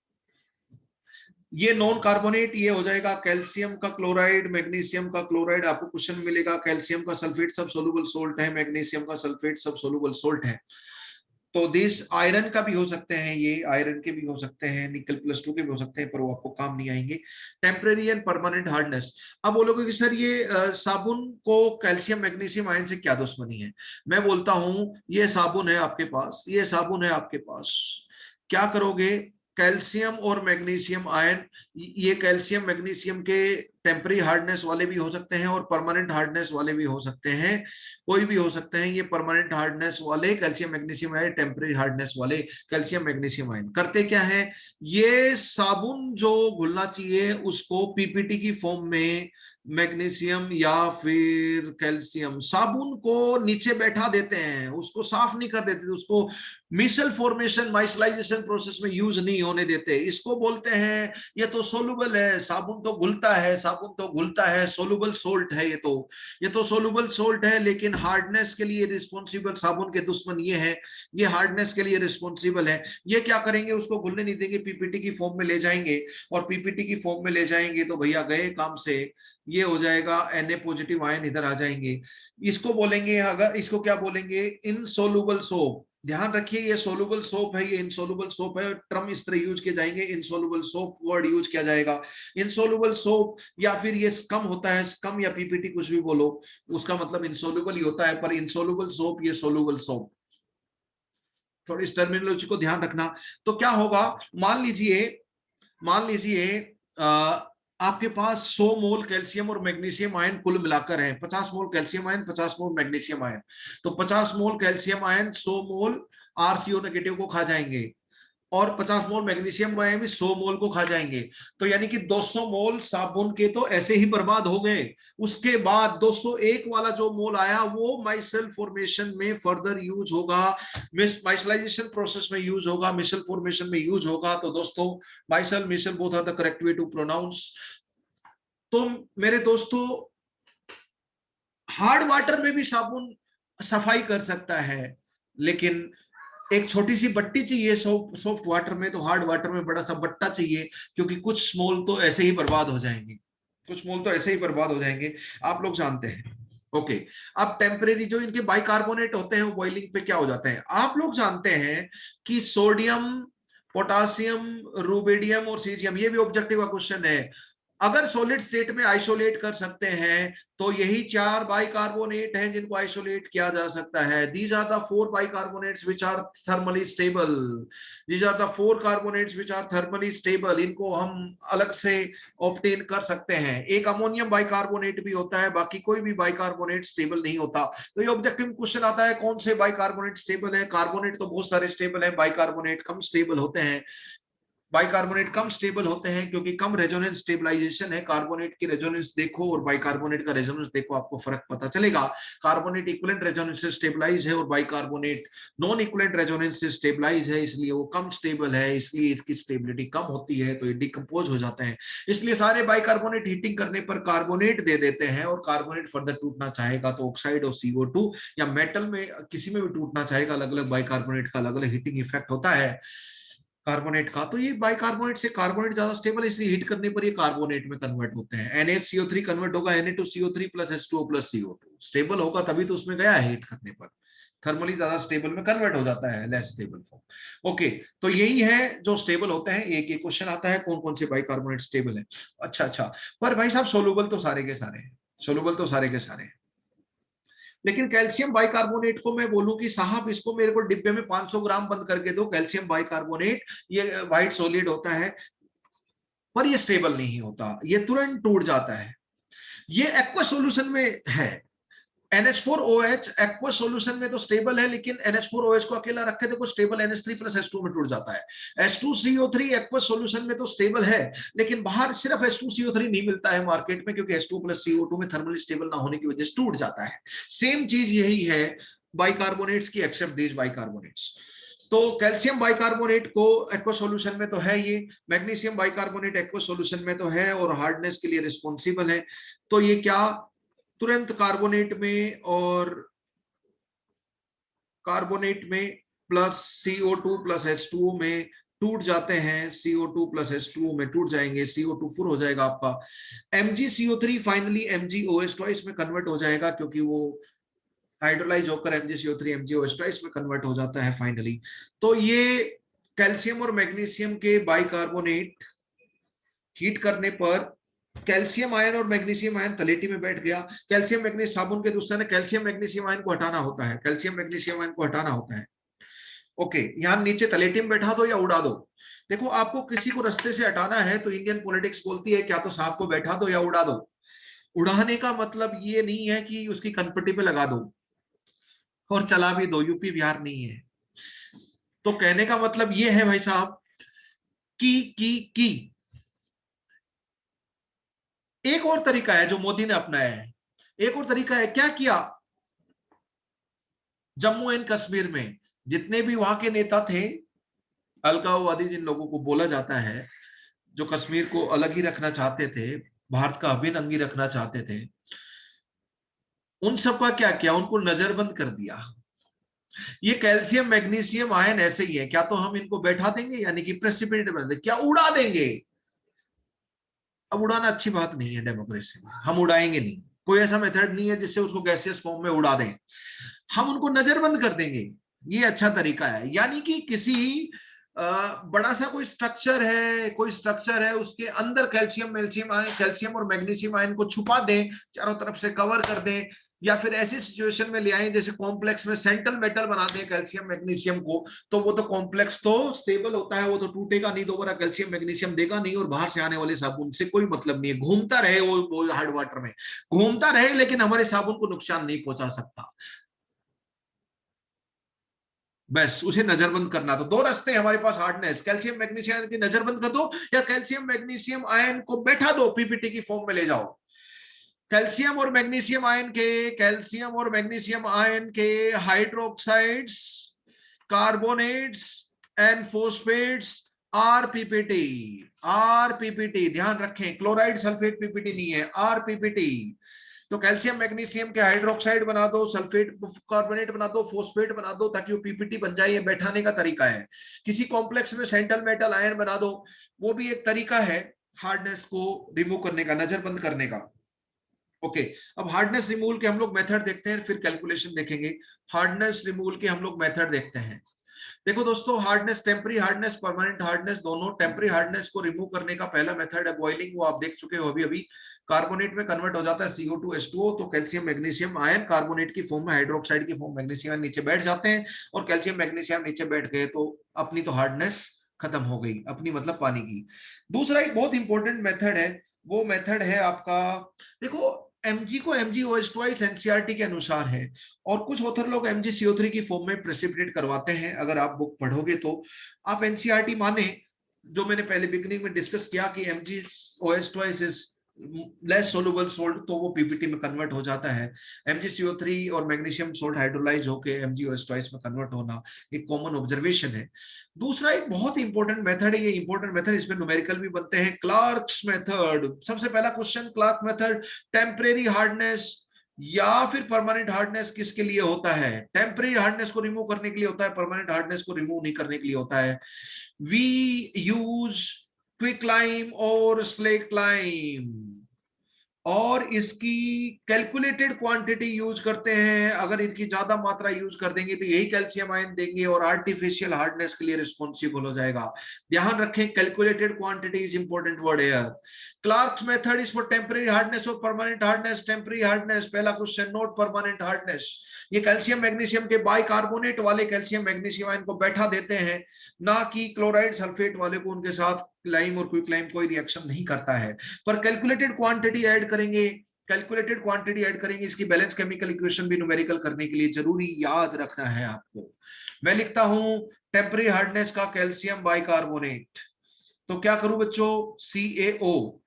[SPEAKER 1] ये नॉन कार्बोनेट, ये हो जाएगा कैल्शियम का क्लोराइड, मैग्नीशियम का क्लोराइड, आपको क्वेश्चन मिलेगा कैल्शियम का सल्फेट सब सोलुबल सोल्ट है, मैग्नीशियम का सल्फेट सब सोलुबल सोल्ट है। तो दिस आयरन का भी हो सकते हैं, ये आयरन के भी हो सकते हैं, निकल +2 के भी हो सकते हैं, पर वो आपको काम नहीं आएंगे। टेम्परेरी एंड परमानेंट हार्डनेस, अब बोलोगे कि सर ये साबुन को कैल्शियम मैग्नीशियम आयन से क्या दुश्मनी है? मैं बोलता हूं ये साबुन है आपके पास, ये साबुन है आपके पास, क्या करोगे? कैल्शियम और मैग्नीशियम आयन, ये कैल्शियम मैग्नीशियम के टेम्पररी हार्डनेस वाले भी हो सकते हैं और परमानेंट हार्डनेस वाले भी हो सकते हैं, कोई भी हो सकते हैं। ये परमानेंट हार्डनेस वाले calcium magnesium ion, temporary hardness वाले कैल्शियम मैग्नीशियम आयन करते क्या है, ये साबुन जो घुलना चाहिए उसको पीपीटी की फॉर्म में मैग्नीशियम या फिर कैल्शियम साबुन को नीचे बैठा देते हैं, उसको साफ नहीं कर देते, उसको मिसल फॉर्मेशन माइसलाइजेशन प्रोसेस में यूज नहीं होने देते। इसको बोलते हैं ये तो सोलुबल है, साबुन तो घुलता है, साबुन तो घुलता है, सोलुबल सोल्ट है, ये तो सोलुबल सोल्ट है, लेकिन हार्डनेस के लिए रिस्पॉन्सिबल साबुन के दुश्मन ये है, ये हार्डनेस के लिए रिस्पॉन्सिबल है। ये क्या करेंगे, उसको घुलने नहीं देंगे, पीपीटी की फॉर्म में ले जाएंगे, और पीपीटी की फॉर्म में ले जाएंगे तो भैया गए काम से, ये हो जाएगा Na पॉजिटिव आयन इधर आ जाएंगे। इसको बोलेंगे, अगर इसको क्या बोलेंगे, इनसोलुबल सोप। ध्यान रखिए ये सोलुबल सोप है, ये इनसोलुबल सोप है, टर्म इस तरह यूज किए जाएंगे, इनसोलुबल सोप वर्ड यूज किया जाएगा। इनसोलुबल सोप या फिर ये स्कम होता है, स्कम या पीपीटी कुछ भी बोलो, उसका मतलब इनसोलुबल ही होता है, पर इनसोलुबल सोप ये सोलुबल सोप। थोड़ी इस टर्मिनोलॉजी को ध्यान रखना। तो क्या होगा, मान लीजिए आपके पास 100 मोल कैल्शियम और मैग्नीशियम आयन कुल मिलाकर है, 50 मोल कैल्शियम आयन, 50 मोल मैग्नीशियम आयन। तो 50 मोल कैल्शियम आयन 100 मोल आरसीओ नेगेटिव को खा जाएंगे, और 50 मोल मैग्नीशियम आयन भी 100 मोल को खा जाएंगे। तो यानी कि 200 मोल साबुन के तो ऐसे ही बर्बाद हो गए। उसके बाद 201 वाला जो मोल आया वो माइसेल फॉर्मेशन में फर्दर यूज होगा, माइसलाइजेशन प्रोसेस में यूज होगा, मिसल फॉर्मेशन में यूज होगा। तो दोस्तों micelle micelle both are the correct way to pronounce. तो मेरे दोस्तों हार्ड वाटर में भी साबुन सफाई कर सकता है, लेकिन एक छोटी सी बट्टी चाहिए सॉफ्ट वाटर में, तो हार्ड वाटर में बड़ा सा बट्टा चाहिए, क्योंकि कुछ मोल तो ऐसे ही बर्बाद हो जाएंगे, कुछ मोल तो ऐसे ही बर्बाद हो जाएंगे, आप लोग जानते हैं। ओके, अब टेम्परेरी जो इनके बाइकार्बोनेट होते हैं वो बॉइलिंग पे क्या हो जाते हैं, आप लोग जानते हैं कि सोडियम, पोटासियम, रुबिडियम और सीजियम, ये भी ऑब्जेक्टिव का क्वेश्चन है, अगर सॉलिड स्टेट में आइसोलेट कर सकते हैं तो यही 4 बाइकार्बोनेट हैं जिनको आइसोलेट किया जा सकता है। These are the 4 bicarbonates which are thermally stable, these are the 4 carbonates which are thermally stable, इनको हम अलग से ऑब्टेन कर सकते हैं। एक अमोनियम बाइकार्बोनेट भी होता है, बाकी कोई भी बाइकार्बोनेट स्टेबल नहीं होता। तो ये ऑब्जेक्टिव क्वेश्चन आता है कौन से बाइकार्बोनेट स्टेबल है। कार्बोनेट तो बहुत सारे स्टेबल है, बाइकार्बोनेट कम स्टेबल होते हैं। बाइकार्बोनेट कम स्टेबल होते हैं क्योंकि कम रेजोनेंस स्टेबलाइजेशन है। कार्बोनेट की रेजोनेंस देखो और बाइकार्बोनेट का रेजोनेंस देखो, आपको फर्क पता चलेगा। कार्बोनेट इक्विवेलेंट रेजोनेंस से स्टेबलाइज है और बाइकार्बोनेट नॉन इक्विवेलेंट रेजोनेंस से स्टेबलाइज है, इसलिए वो कम स्टेबल है, इसलिए इसकी स्टेबिलिटी कम होती है, तो ये डिकम्पोज हो जाते हैं। इसलिए सारे बाइकार्बोनेट हीटिंग करने पर कार्बोनेट दे देते हैं, और कार्बोनेट फर्दर टूटना चाहेगा तो ऑक्साइड और CO2 या मेटल में किसी में भी टूटना चाहेगा, अलग अलग बाइकार्बोनेट का अलग अलग हीटिंग इफेक्ट होता है कार्बोनेट का। तो ये बाइकार्बोनेट से कार्बोनेट ज्यादा स्टेबल है, इसलिए हीट करने पर ये कार्बोनेट में कन्वर्ट होते हैं। NaCO3 कन्वर्ट होगा Na2CO3 plus H2O plus CO2, stable होगा तभी तो उसमें गया है हीट करने पर, थर्मली ज्यादा स्टेबल में कन्वर्ट हो जाता है लेस स्टेबल फॉर्म। ओके, तो यही है जो स्टेबल होते हैं। एक एक क्वेश्चन आता है कौन कौन से बाइकार्बोनेट स्टेबल है। अच्छा, पर भाई साहब सोलुबल तो सारे के सारे हैं, सोलुबल तो सारे के सारे हैं, लेकिन कैल्शियम बाइकार्बोनेट को मैं बोलूं कि साहब इसको मेरे को डिब्बे में 500 ग्राम बंद करके दो, कैल्शियम बाइकार्बोनेट, ये व्हाइट सॉलिड होता है पर ये स्टेबल नहीं होता, ये तुरंत टूट जाता है। ये एक्वा सॉल्यूशन में है, NH4OH एक्वा सॉल्यूशन में तो स्टेबल है, लेकिन NH4OH को अकेला रखे तो स्टेबल NH3 प्लस H2 में टूट जाता है। H2CO3 एक्वा सॉल्यूशन में तो स्टेबल है, लेकिन बाहर सिर्फ H2CO3 नहीं मिलता है मार्केट में, क्योंकि H2 प्लस CO2 में थर्मली स्टेबल ना होने की वजह से टूट जाता है। सेम चीज यही है बाइकार्बोनेट्स की, एक्सेप्ट दीज बाइकार्बोनेट्स। तो कैल्शियम बाइकार्बोनेट को एक्वा सॉल्यूशन में तो है ये, मैग्नीशियम बाइकार्बोनेट एक्वा सॉल्यूशन में तो है और हार्डनेस के लिए रिस्पॉन्सिबल है। तो ये क्या तुरंत कार्बोनेट में और कार्बोनेट में प्लस CO2 प्लस H2O में टूट जाते हैं, CO2 प्लस H2O में टूट जाएंगे, CO2 फुल हो जाएगा आपका, MgCO3 फाइनली MgOH ट्वाइस में कन्वर्ट हो जाएगा, क्योंकि वो हाइड्रोलाइज होकर MgCO3 MgOH ट्वाइस में कन्वर्ट हो जाता है फाइनली। तो ये कैल्शियम और मैग्नीशियम के बाइकार्बोनेट हीट करने पर कैल्शियम आयन और मैग्नीशियम आयन तलेटी में बैठ गया। कैल्शियम मैग्नीशियम साबुन के दूसरे ने कैल्शियम मैग्नीशियम आयन को हटाना होता है, कैल्शियम मैग्नीशियम आयन को हटाना होता है। ओके, यहां नीचे तलेटी में बैठा दो या उड़ा दो, देखो आपको किसी को रास्ते से हटाना है तो इंडियन पॉलिटिक्स बोलती है क्या तो सांप को बैठा दो या उड़ा दो। उड़ाने का मतलब ये नहीं है कि उसकी कनपट्टी पे लगा दो और चला भी दो, यूपी बिहार नहीं है। तो कहने का मतलब ये है भाई साहब की एक और तरीका है जो मोदी ने अपनाया है। एक और तरीका है, क्या किया जम्मू एंड कश्मीर में जितने भी वहां के नेता थे, अलगाववादी जिन लोगों को बोला जाता है, जो कश्मीर को अलग ही रखना चाहते थे, भारत का अभिन्न अंगी रखना चाहते थे, उन सबका क्या किया, उनको नजरबंद कर दिया। ये कैल्शियम मैग्नीशियम आयन ऐसे ही है, क्या तो हम इनको बैठा देंगे यानी कि प्रेसिपिटेट बना देंगे, क्या उड़ा देंगे। अब उड़ाना अच्छी बात नहीं है डेमोक्रेसी में, हम उड़ाएंगे नहीं। कोई ऐसा मेथड नहीं है जिससे उसको गैसियस फॉर्म में उड़ा दें, हम उनको नजरबंद कर देंगे। ये अच्छा तरीका है, यानी कि किसी बड़ा सा कोई स्ट्रक्चर है उसके अंदर कैल्शियम मैल्शियम आयन, कैल्शियम और मैग्नीशियम आयन को छुपा दें, चारों तरफ से कवर कर दें, या फिर ऐसी सिचुएशन में ले आए जैसे कॉम्प्लेक्स में सेंट्रल मेटल बना दें कैल्शियम मैग्नीशियम को, तो वो तो कॉम्प्लेक्स तो स्टेबल होता है, वो तो टूटेगा नहीं, दोबारा कैल्शियम मैग्नीशियम देगा नहीं, और बाहर से आने वाले साबुन से कोई मतलब नहीं है, घूमता रहे वो हार्ड वाटर में घूमता रहे, लेकिन हमारे साबुन को नुकसान नहीं पहुंचा सकता। बस उसे नजरबंद करना। तो दो रास्ते हमारे पास हार्डनेस, कैल्शियम मैग्नीशियम आयन की नजरबंद कर दो, या कैल्शियम मैग्नीशियम आयन को बैठा दो, पीपीटी की फॉर्म में ले जाओ। कैल्शियम और मैग्नीशियम आयन के hydroxides, carbonates and phosphates are PPT ध्यान रखें, क्लोराइड सल्फेट पीपीटी नहीं है, आर पीपीटी। तो कैल्शियम मैग्नीशियम के हाइड्रोक्साइड बना दो, सल्फेट कार्बोनेट बना दो, फोस्फेट बना दो, ताकि वो पीपीटी बन जाए। ये बैठाने का तरीका है। किसी कॉम्प्लेक्स में सेंट्रल मेटल आयन बना दो, वो भी एक तरीका है हार्डनेस को रिमूव करने का, नजरबंद करने का। ओके, अब हार्डनेस रिमूवल के हम लोग मेथड देखते हैं, फिर कैलकुलेशन देखेंगे। हार्डनेस रिमूवल के हम लोग मेथड देखते हैं। देखो दोस्तों, hardness, temporary hardness, permanent hardness दोनों। टेम्परी हार्डनेस को रिमूव करने का पहला मेथड है बॉइलिंग, वो आप देख चुके हो अभी अभी। कार्बोनेट में कन्वर्ट हो जाता है CO2H2O, तो कैल्शियम मैग्नीशियम आयन कार्बोनेट की फॉर्म में, हाइड्रोक्साइड की फॉर्म मैग्नीशियम आयन नीचे बैठ जाते हैं, और कैल्शियम मैग्नीशियम नीचे बैठ गए तो अपनी तो हार्डनेस खत्म हो गई, अपनी मतलब पानी की। दूसरा एक बहुत इंपॉर्टेंट मेथड है, वो मेथड है आपका, देखो एमजी को MgOH ट्वाइस एनसीईआरटी के अनुसार है, और कुछ ऑथर लोग MgCO3 की फॉर्म में प्रेसिपिटेट करवाते हैं। अगर आप बुक पढ़ोगे तो आप एनसीईआरटी माने, जो मैंने पहले बिगनिंग में डिस्कस किया कि MgOH twice is less soluble salt, तो वो पीपीटी में कन्वर्ट हो जाता है। MgCO3 और मैग्नीशियम सोल्ट हाइड्रोलाइज होकर MgOH ट्वाइस में कन्वर्ट होना एक कॉमन ऑब्जर्वेशन है। दूसरा एक बहुत इंपॉर्टेंट मेथड है, ये इंपॉर्टेंट मेथड, इसमें न्यूमेरिकल भी बनते हैं, क्लार्क्स मेथड। सबसे पहला question, Clark method, temporary hardness या फिर परमानेंट हार्डनेस किसके लिए होता है? टेम्परेरी हार्डनेस को रिमूव करने के लिए होता है, परमानेंट हार्डनेस को रिमूव नहीं करने के लिए होता है। वी यूज क्विक लाइम और स्लेक लाइम, और इसकी कैलकुलेटेड क्वांटिटी यूज करते हैं। अगर इनकी ज्यादा मात्रा यूज कर देंगे तो यही कैल्शियम आयन देंगे और आर्टिफिशियल हार्डनेस के लिए रिस्पॉन्सिबल हो जाएगा। ध्यान रखें, calculated quantity is important word hair. Clark's method is for temporary hardness और परमानेंट हार्डनेस। टेम्परेरी हार्डनेस पहला क्वेश्चन, नोट परमानेंट हार्डनेस। ये कैल्शियम मैग्नीशियम के बाइकार्बोनेट वाले कैल्शियम मैग्नीशियम आयन को बैठा देते हैं, ना कि क्लोराइड सल्फेट वाले को। उनके साथ लाइम और क्विक लाइम कोई रिएक्शन नहीं करता है, पर कैलकुलेटेड क्वांटिटी ऐड करेंगे। इसकी बैलेंस केमिकल इक्वेशन भी न्यूमेरिकल करने के लिए जरूरी याद रखना है आपको। मैं लिखता हूं टेम्परेरी हार्डनेस का कैल्शियम बाइकार्बोनेट, तो क्या करूं बच्चों, CaO।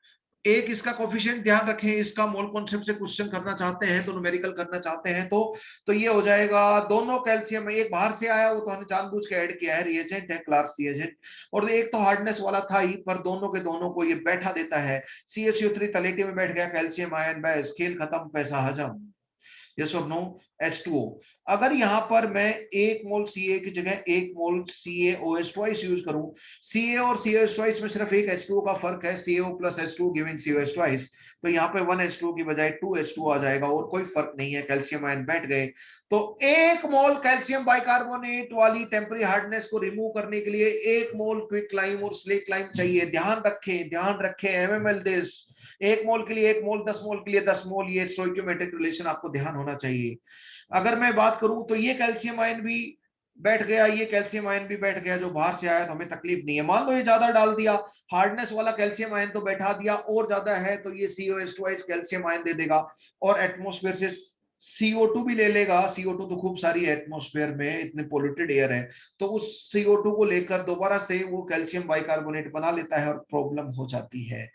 [SPEAKER 1] एक इसका कोफिशिएंट ध्यान रखें, इसका मोल कॉन्सेप्ट से क्वेश्चन करना चाहते हैं तो न्यूमेरिकल करना चाहते हैं तो ये हो जाएगा, दोनों कैल्शियम, एक बाहर से आया वो तो हमने जानबूझ के ऐड किया है, रिएजेंट है, क्लार्क्स रिएजेंट, और एक तो हार्डनेस वाला था ही, पर दोनों के दोनों को ये बैठा देता है। CaCO3 तलेटी में बैठ गया कैल्शियम आयन, बस खेल खत्म, पैसा हजम। यस और नो, H2O। अगर यहां पर मैं 1 मोल Ca की जगह 1 मोल CaOH ट्वाइस यूज करूं, Ca और CaOH ट्वाइस में सिर्फ एक H2O का फर्क है, CaO plus H2 giving CaOH twice, तो यहाँ पे 1H2 की बजाय 2H2 आ जाएगा, और कोई फर्क नहीं है, कैल्शियम आयन बैठ गए। तो 1 मोल कैल्शियम बाइकार्बोनेट वाली टेम्परेरी हार्डनेस को रिमूव करने के लिए 1 मोल क्विक लाइम और स्लेक लाइम चाहिए। ध्यान रखें MML दिस, 1 मोल के लिए 1 मोल, 10 मोल के लिए 10 मोल, ये स्टोइकियोमेट्रिक रिलेशन आपको ध्यान होना चाहिए। अगर मैं बात करूं तो ये कैल्शियम आयन भी बैठ गया, ये कैल्शियम आयन भी बैठ गया, जो बाहर से आया तो हमें तकलीफ नहीं है। मान लो ये ज्यादा डाल दिया, हार्डनेस वाला कैल्शियम आयन तो बैठा दिया, और ज्यादा है तो ये COH2 कैल्शियम आयन दे देगा और एटमोस्फेयर से CO2 भी ले लेगा। CO2 तो खूब सारी है एटमोस्फेयर में, इतने पोल्यूटेड एयर है, तो उस CO2 को लेकर दोबारा से वो कैल्शियम बाइकार्बोनेट बना लेता है और प्रॉब्लम हो जाती है,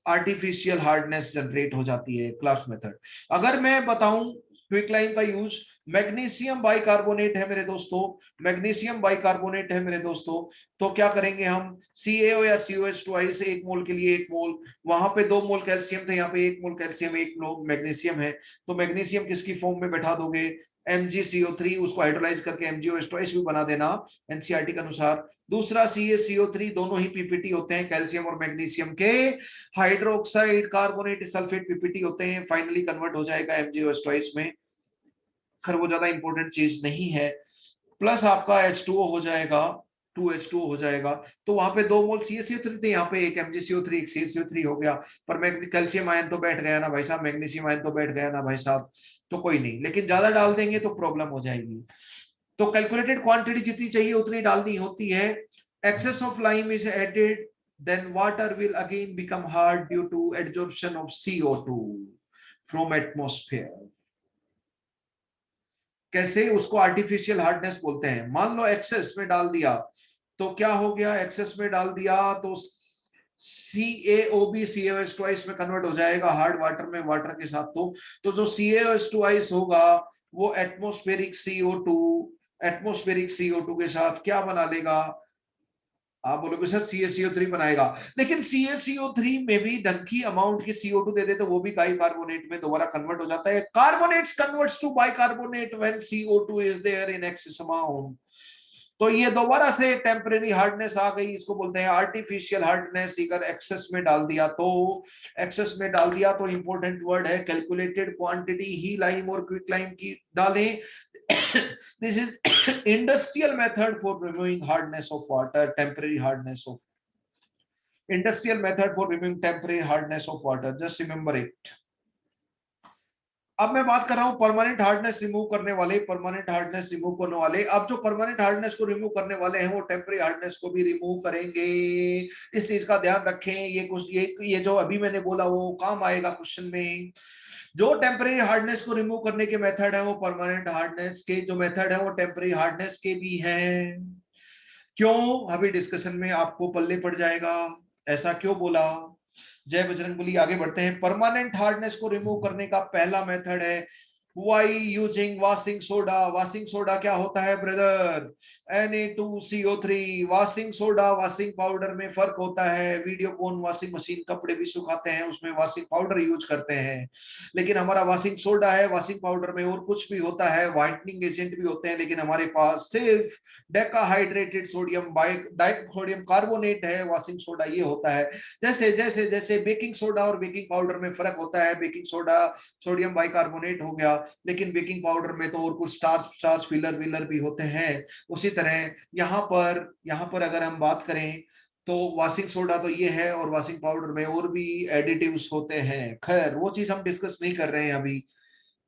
[SPEAKER 1] आर्टिफिशियल हार्डनेस जनरेट हो जाती है। क्लास मेथड अगर मैं बताऊं क्विकलाइन का यूज, मैग्नीशियम बाइकार्बोनेट है मेरे दोस्तों, मैग्नीशियम बाइकार्बोनेट है मेरे दोस्तों, तो क्या करेंगे हम, CaO या COH2 से 1 मोल के लिए 1 मोल, वहां पे 2 मोल कैल्शियम थे, यहाँ पे 1 मोल कैल्शियम 1 मोल मैग्नीशियम है, तो मैग्नीशियम किसकी फॉर्म में बैठा दोगे, MgCO3, उसको हाइड्रोलाइज करके MgOH2 भी बना देना एनसीईआरटी के अनुसार। दूसरा CaCO3, दोनों ही पीपीटी होते हैं, कैल्शियम और मैग्नीशियम के हाइड्रोक्साइड कार्बोनेट सल्फेट पीपीटी होते हैं, फाइनली कन्वर्ट हो जाएगा MgOH में, खैर वो ज्यादा इंपॉर्टेंट चीज नहीं है। प्लस आपका H2O हो जाएगा, 2H2O हो जाएगा, तो वहां पे 2 मोल CaCO3 थे, यहाँ पे एक MgCO3 एक CaCO3 हो गया, पर कैल्शियम आयन तो बैठ गया ना भाई साहब, मैग्नीशियम आयन तो बैठ गया ना भाई साहब, तो कोई नहीं, लेकिन ज्यादा डाल देंगे तो प्रॉब्लम हो जाएगी। तो कैलकुलेटेड क्वांटिटी जितनी चाहिए उतनी डालनी होती है। Excess of lime is added, then water will again become hard due to adsorption of CO2 from atmosphere। कैसे, उसको आर्टिफिशियल हार्डनेस बोलते हैं। मान लो एक्सेस में डाल दिया तो क्या हो गया, एक्सेस में डाल दिया तो CaOB CaOH में कन्वर्ट हो जाएगा हार्ड वाटर में, वाटर के साथ, तो जो CaOH होगा वो एटमोस्फेरिक CO2 के साथ क्या बना लेगा, आप बोलोगे सर CaCO3 बनाएगा, लेकिन CaCO3 में भी ढंग की अमाउंट की CO2 दे दे तो वो भी बाइकार्बोनेट में दोबारा कन्वर्ट हो जाता है। Carbonates converts to bicarbonate when CO2 is there in excess amount. तो ये दोबारा से टेम्परेरी हार्डनेस आ गई, इसको बोलते हैं आर्टिफिशियल हार्डनेस। अगर एक्सेस में डाल दिया तो, एक्सेस में डाल दिया तो इंपॉर्टेंट वर्ड है कैलकुलेटेड क्वांटिटी ही लाइम और क्विक लाइम की डालें। This is industrial method for removing hardness of water, temporary hardness of industrial method for removing temporary hardness of water. Just remember it. अब मैं बात कर रहा हूं परमानेंट हार्डनेस रिमूव करने वाले, परमानेंट हार्डनेस रिमूव करने वाले। अब जो परमानेंट हार्डनेस को रिमूव करने वाले हैं वो टेम्परेरी हार्डनेस को भी रिमूव करेंगे, इस चीज का ध्यान रखें। ये कुछ ये जो अभी मैंने बोला वो काम आएगा क्वेश्चन में। जो टेम्परेरी हार्डनेस को रिमूव करने के मेथड है वो परमानेंट हार्डनेस के जो मेथड है वो टेम्परेरी हार्डनेस के भी हैं। क्यों, अभी डिस्कशन में आपको पल्ले पड़ जाएगा ऐसा क्यों बोला। जय बजरंगबली, आगे बढ़ते हैं। परमानेंट हार्डनेस को रिमूव करने का पहला मेथड है by using washing soda. Washing soda क्या होता है brother, Na2CO3। Washing soda washing powder में फर्क होता है। वीडियो कौन वॉशिंग मशीन कपड़े भी सुखाते हैं उसमें वॉशिंग पाउडर यूज करते हैं, लेकिन हमारा वॉशिंग सोडा है। वॉशिंग पाउडर में और कुछ भी होता है, व्हाइटनिंग एजेंट भी होते हैं, लेकिन हमारे पास सिर्फ डेकाहाइड्रेटेड सोडियम डाइसोडियम कार्बोनेट है, वॉशिंग सोडा ये होता है। जैसे जैसे जैसे बेकिंग सोडा और बेकिंग पाउडर में फर्क होता है, बेकिंग सोडा सोडियम बाइकार्बोनेट हो गया, लेकिन बेकिंग पाउडर में तो और कुछ स्टार्च फिलर विलर भी होते हैं। उसी तरह यहाँ पर अगर हम बात करें तो वॉशिंग सोडा तो ये है, और वॉशिंग पाउडर में और भी एडिटिव्स होते हैं, खैर वो चीज हम डिस्कस नहीं कर रहे हैं अभी।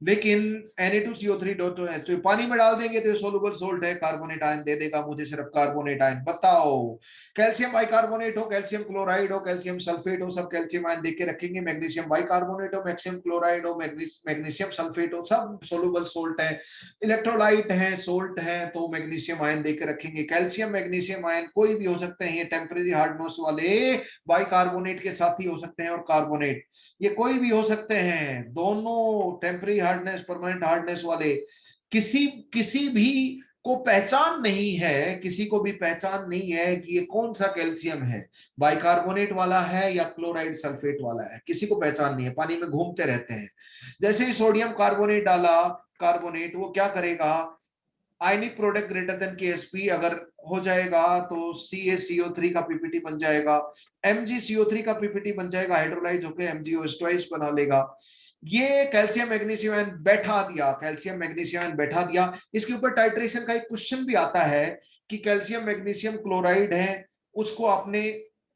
[SPEAKER 1] लेकिन Na2CO3 पानी में डाल देंगे तो सोलुबल सोल्ट है, कार्बोनेट आयन दे देगा मुझे सिर्फ कार्बोनेट आयन। बताओ, कैल्शियम बाइकार्बोनेट हो, कैल्शियम क्लोराइड हो, कैल्शियम सल्फेट हो, सब कैल्शियम आयन देके रखेंगे। मैग्नीशियम बाइकार्बोनेट हो, मैग्नीशियम क्लोराइड हो, मैग्नीशियम सल्फेट हो, सब सोलुबल सोल्ट है, इलेक्ट्रोलाइट है, सोल्ट है, तो मैग्नीशियम आयन देके रखेंगे। कैल्शियम मैग्नीशियम आयन कोई भी हो सकते हैं, ये टेम्परेरी हार्डनेस वाले बाइकार्बोनेट के साथ ही हो सकते हैं, और कार्बोनेट ये कोई भी हो सकते हैं, दोनों टेम्परेरी हार्डनेस परमानेंट हार्डनेस वाले। किसी किसी भी को पहचान नहीं है, किसी को भी पहचान नहीं है कि ये कौन सा कैल्शियम है, बाइकार्बोनेट वाला है या क्लोराइड सल्फेट वाला है, किसी को पहचान नहीं है, पानी में घूमते रहते हैं। जैसे ही सोडियम कार्बोनेट डाला, कार्बोनेट वो क्या करेगा, ionic product greater than KSP अगर हो जाएगा तो CaCO3 का पीपीटी बन जाएगा, MgCO3 का पीपीटी बन जाएगा, हाइड्रोलाइज होकर MgOH बना लेगा। ये कैल्शियम मैग्नीशियम आयन बैठा दिया, कैल्शियम मैग्नीशियम आयन बैठा दिया। इसके ऊपर टाइट्रेशन का एक क्वेश्चन भी आता है कि कैल्शियम मैग्नीशियम क्लोराइड है, उसको आपने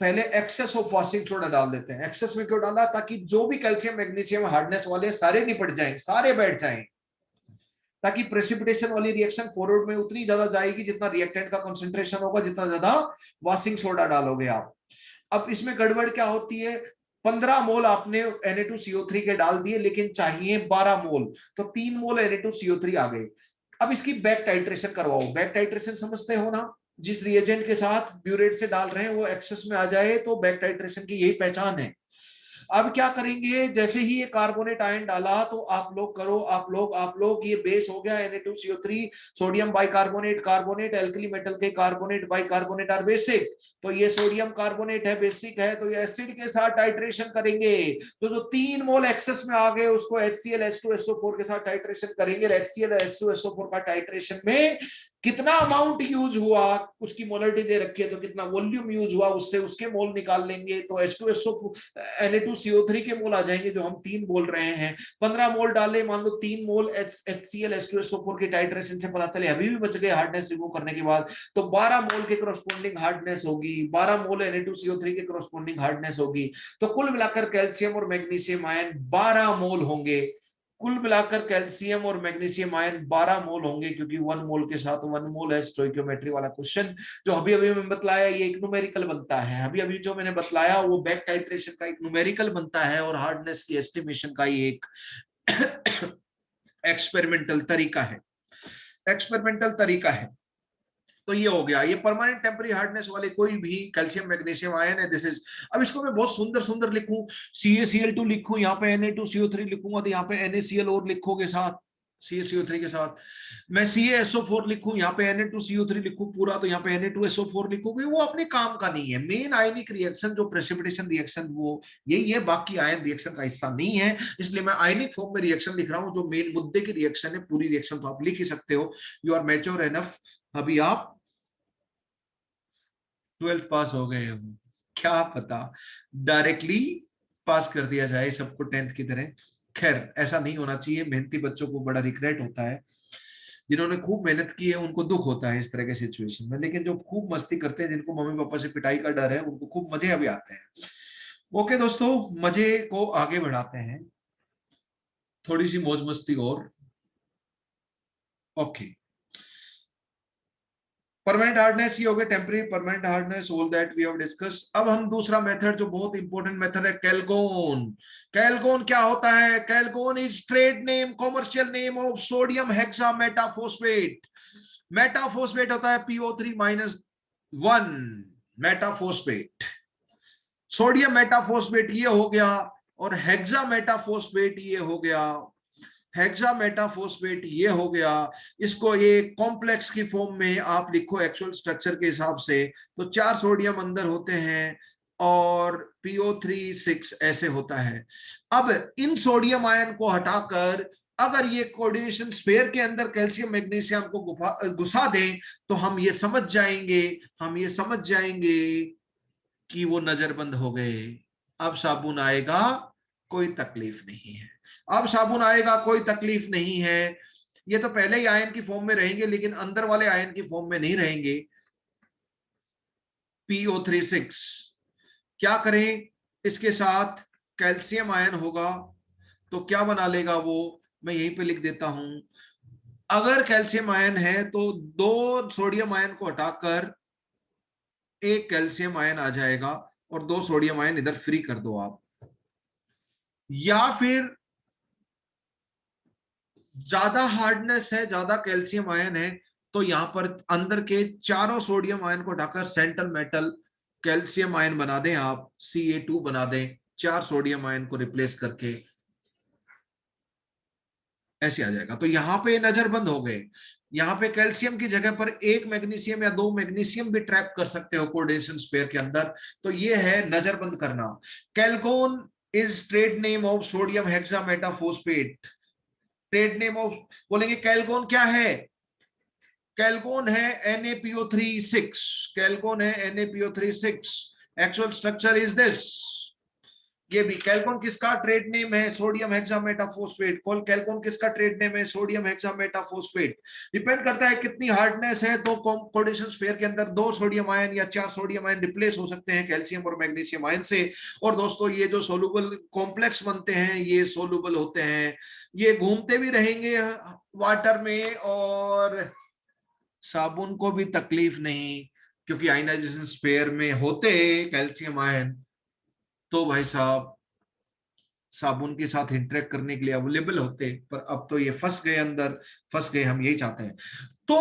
[SPEAKER 1] पहले एक्सेस ऑफ वॉशिंग सोडा डाल देते हैं। एक्सेस में क्यों डाला, ताकि जो भी कैल्शियम मैग्नीशियम हार्डनेस वाले सारे निपट जाएं, सारे बैठ जाएं। ताकि प्रेसिपिटेशन वाली रिएक्शन फॉरवर्ड में उतनी ज्यादा जाएगी जितना रिएक्टेंट का कंसंट्रेशन होगा, जितना ज्यादा वॉशिंग सोडा डालोगे आप। अब इसमें गड़बड़ क्या होती है, 15 मोल आपने Na2CO3 के डाल दिए, लेकिन चाहिए 12 मोल, तो 3 मोल Na2CO3 आ गए। अब इसकी बैक टाइट्रेशन करवाओ। बैक टाइट्रेशन समझते हो ना, जिस रिएजेंट के साथ ब्यूरेट से डाल रहे हैं वो एक्सेस में आ जाए, तो बैक टाइट्रेशन की यही पहचान है। अब क्या करेंगे, जैसे ही ये कार्बोनेट आयन डाला तो आप लोग करो, आप लोग ये बेस हो गया Na2CO3, sodium bicarbonate, carbonate, alkali metal के कार्बोनेट बाइकार्बोनेट आर बेसिक, तो ये सोडियम कार्बोनेट है, बेसिक है, तो ये एसिड के साथ टाइट्रेशन करेंगे। तो जो 3 मोल एक्सेस में आ गए उसको HCl H2SO4 के साथ टाइट्रेशन करेंगे। HCl H2SO4 का टाइट्रेशन में कितना अमाउंट यूज हुआ, उसकी मोलरिटी दे रखी है, तो कितना वॉल्यूम यूज हुआ उससे उसके मोल निकाल लेंगे, तो Na2CO3 के मोल आ जाएंगे जो हम 3 बोल रहे हैं। 15 मोल डाले, मान लो 3 मोल HCl H2SO4 की टाइट्रेशन से पता चले अभी भी बच गए हार्डनेस रिमूव करने के बाद, तो 12 मोल के कॉरस्पॉन्डिंग हार्डनेस होगी, 12 मोल Na2CO3 के कॉरस्पॉन्डिंग हार्डनेस होगी। तो कुल मिलाकर कैल्शियम और मैग्नीशियम आयन 12 मोल होंगे। कुल मिलाकर कैल्शियम और मैग्नीशियम आयन 12 मोल होंगे, क्योंकि 1 मोल के साथ 1 मोल है। स्टोइकियोमेट्री वाला क्वेश्चन जो अभी अभी मैं बतलाया, ये एक न्यूमेरिकल बनता है। अभी अभी जो मैंने बतलाया वो बैक टाइट्रेशन का एक न्यूमेरिकल बनता है, और हार्डनेस की एस्टिमेशन का ही एक एक्सपेरिमेंटल तरीका है, एक्सपेरिमेंटल तरीका है। तो ये हो गया, ये परमानेंट टेम्परेरी हार्डनेस वाले कोई भी कैल्शियम मैग्नीशियम आयन है, दिस इज। अब इसको मैं बहुत सुंदर सुंदर लिखूं, CaCl2 लिखूं, यहाँ पे Na2CO3 लिखूंगा, तो यहाँ पे NaCl और लिखोगे साथ CaCO3 के साथ। मैं CaSO4 लिखूं, यहाँ पे Na2CO3 लिखूं पूरा, तो यहाँ पे Na2SO4 लिखोगे, वो अपने काम का नहीं है। मेन आयनिक रिएक्शन जो प्रेसिपिटेशन रिएक्शन वो यही है, बाकी आयन रिएक्शन का हिस्सा नहीं है। इसलिए मैं आयनिक फॉर्म में रिएक्शन लिख रहा हूं, जो मेन मुद्दे की रिएक्शन है। पूरी रिएक्शन तो आप लिख ही सकते हो, यू आर मैच्योर एनफ। अभी आप 12th पास हो गए हो, क्या पता डायरेक्टली पास कर दिया जाए सबको 10th की तरह। खैर ऐसा नहीं होना चाहिए, मेहनती बच्चों को बड़ा रिग्रेट होता है, जिन्होंने खूब मेहनत की है उनको दुख होता है इस तरह के सिचुएशन में, लेकिन जो खूब मस्ती करते हैं, जिनको मम्मी पापा से पिटाई का डर है, उनको खूब मजे अभी आते हैं। ओके दोस्तों, मजे को आगे बढ़ाते हैं, थोड़ी सी मौज मस्ती और। ओके, परमानेंट हार्डनेस ये हो गया, temporary permanent hardness, all that we have discuss. अब हम दूसरा मेथड जो बहुत इंपॉर्टेंट मेथड है, कैलगोन। कैलगोन क्या होता है, Calgon is trade name, commercial name of sodium hexa metaphosphate. Metaphosphate होता है PO3-1 मेटाफोस्फेट। सोडियम मेटाफोस्फेट ये हो गया, और हेक्सा मेटाफोस्फेट ये हो गया, हेक्सा मेटाफोस्फेट ये हो गया। इसको ये कॉम्प्लेक्स की फॉर्म में आप लिखो एक्चुअल स्ट्रक्चर के हिसाब से, तो 4 सोडियम अंदर होते हैं और PO3-6 ऐसे होता है। अब इन सोडियम आयन को हटाकर अगर ये कोऑर्डिनेशन स्फीयर के अंदर कैल्शियम मैग्नीशियम को घुसा दें, तो हम ये समझ जाएंगे, हम ये समझ जाएंगे कि वो नजरबंद हो गए। अब साबुन आएगा, कोई तकलीफ नहीं है। अब साबुन आएगा, कोई तकलीफ नहीं है। ये तो पहले ही आयन की फॉर्म में रहेंगे, लेकिन अंदर वाले आयन की फॉर्म में नहीं रहेंगे। PO3-6 क्या करें, इसके साथ कैल्शियम आयन होगा, तो क्या बना लेगा वो, मैं यहीं पे लिख देता हूं। अगर कैल्शियम आयन है तो 2 सोडियम आयन को हटाकर एक कैल्शियम आयन आ जाएगा, और 2 सोडियम आयन इधर फ्री कर दो आप। या फिर ज्यादा हार्डनेस है, ज्यादा कैल्शियम आयन है, तो यहां पर अंदर के चारों सोडियम आयन को हटाकर सेंट्रल मेटल कैल्शियम आयन बना दें आप, Ca2 बना दें, 4 सोडियम आयन को रिप्लेस करके, ऐसे आ जाएगा। तो यहां पे नजरबंद हो गए। यहां पे कैल्शियम की जगह पर एक मैग्नीशियम या 2 मैग्नीशियम भी ट्रैप कर सकते हो कोऑर्डिनेशन स्पेयर के अंदर, तो ये है नजरबंद करना। Calgon is trade name of sodium hexametaphosphate. Trade name of, बोलेंगे कैलगोन क्या है, कैलगोन है Na PO3-6, कैलगोन है Na PO3-6, actual structure is this. ये भी कैल्कोन किसका ट्रेड नेम है, सोडियम हेक्सामेटाफॉस्फेट। कैल्कोन किसका ट्रेड नेम है, सोडियम हेक्सामेटाफॉस्फेट। डिपेंड करता है कितनी हार्डनेस है, तो कोऑर्डिनेशन स्फीयर के अंदर 2 सोडियम आयन या 4 सोडियम आयन रिप्लेस हो सकते हैं कैल्शियम और मैग्नीशियम आयन से। और दोस्तों ये जो सोलुबल कॉम्प्लेक्स बनते हैं ये सोलुबल होते हैं, ये घूमते भी रहेंगे वाटर में, और साबुन को भी तकलीफ नहीं, क्योंकि आयनाइजेशन स्फीयर में होते कैल्शियम आयन तो भाई साहब साबुन के साथ इंटरेक्ट करने के लिए अवेलेबल होते, पर अब तो ये फंस गए अंदर, फंस गए, हम यही चाहते हैं। तो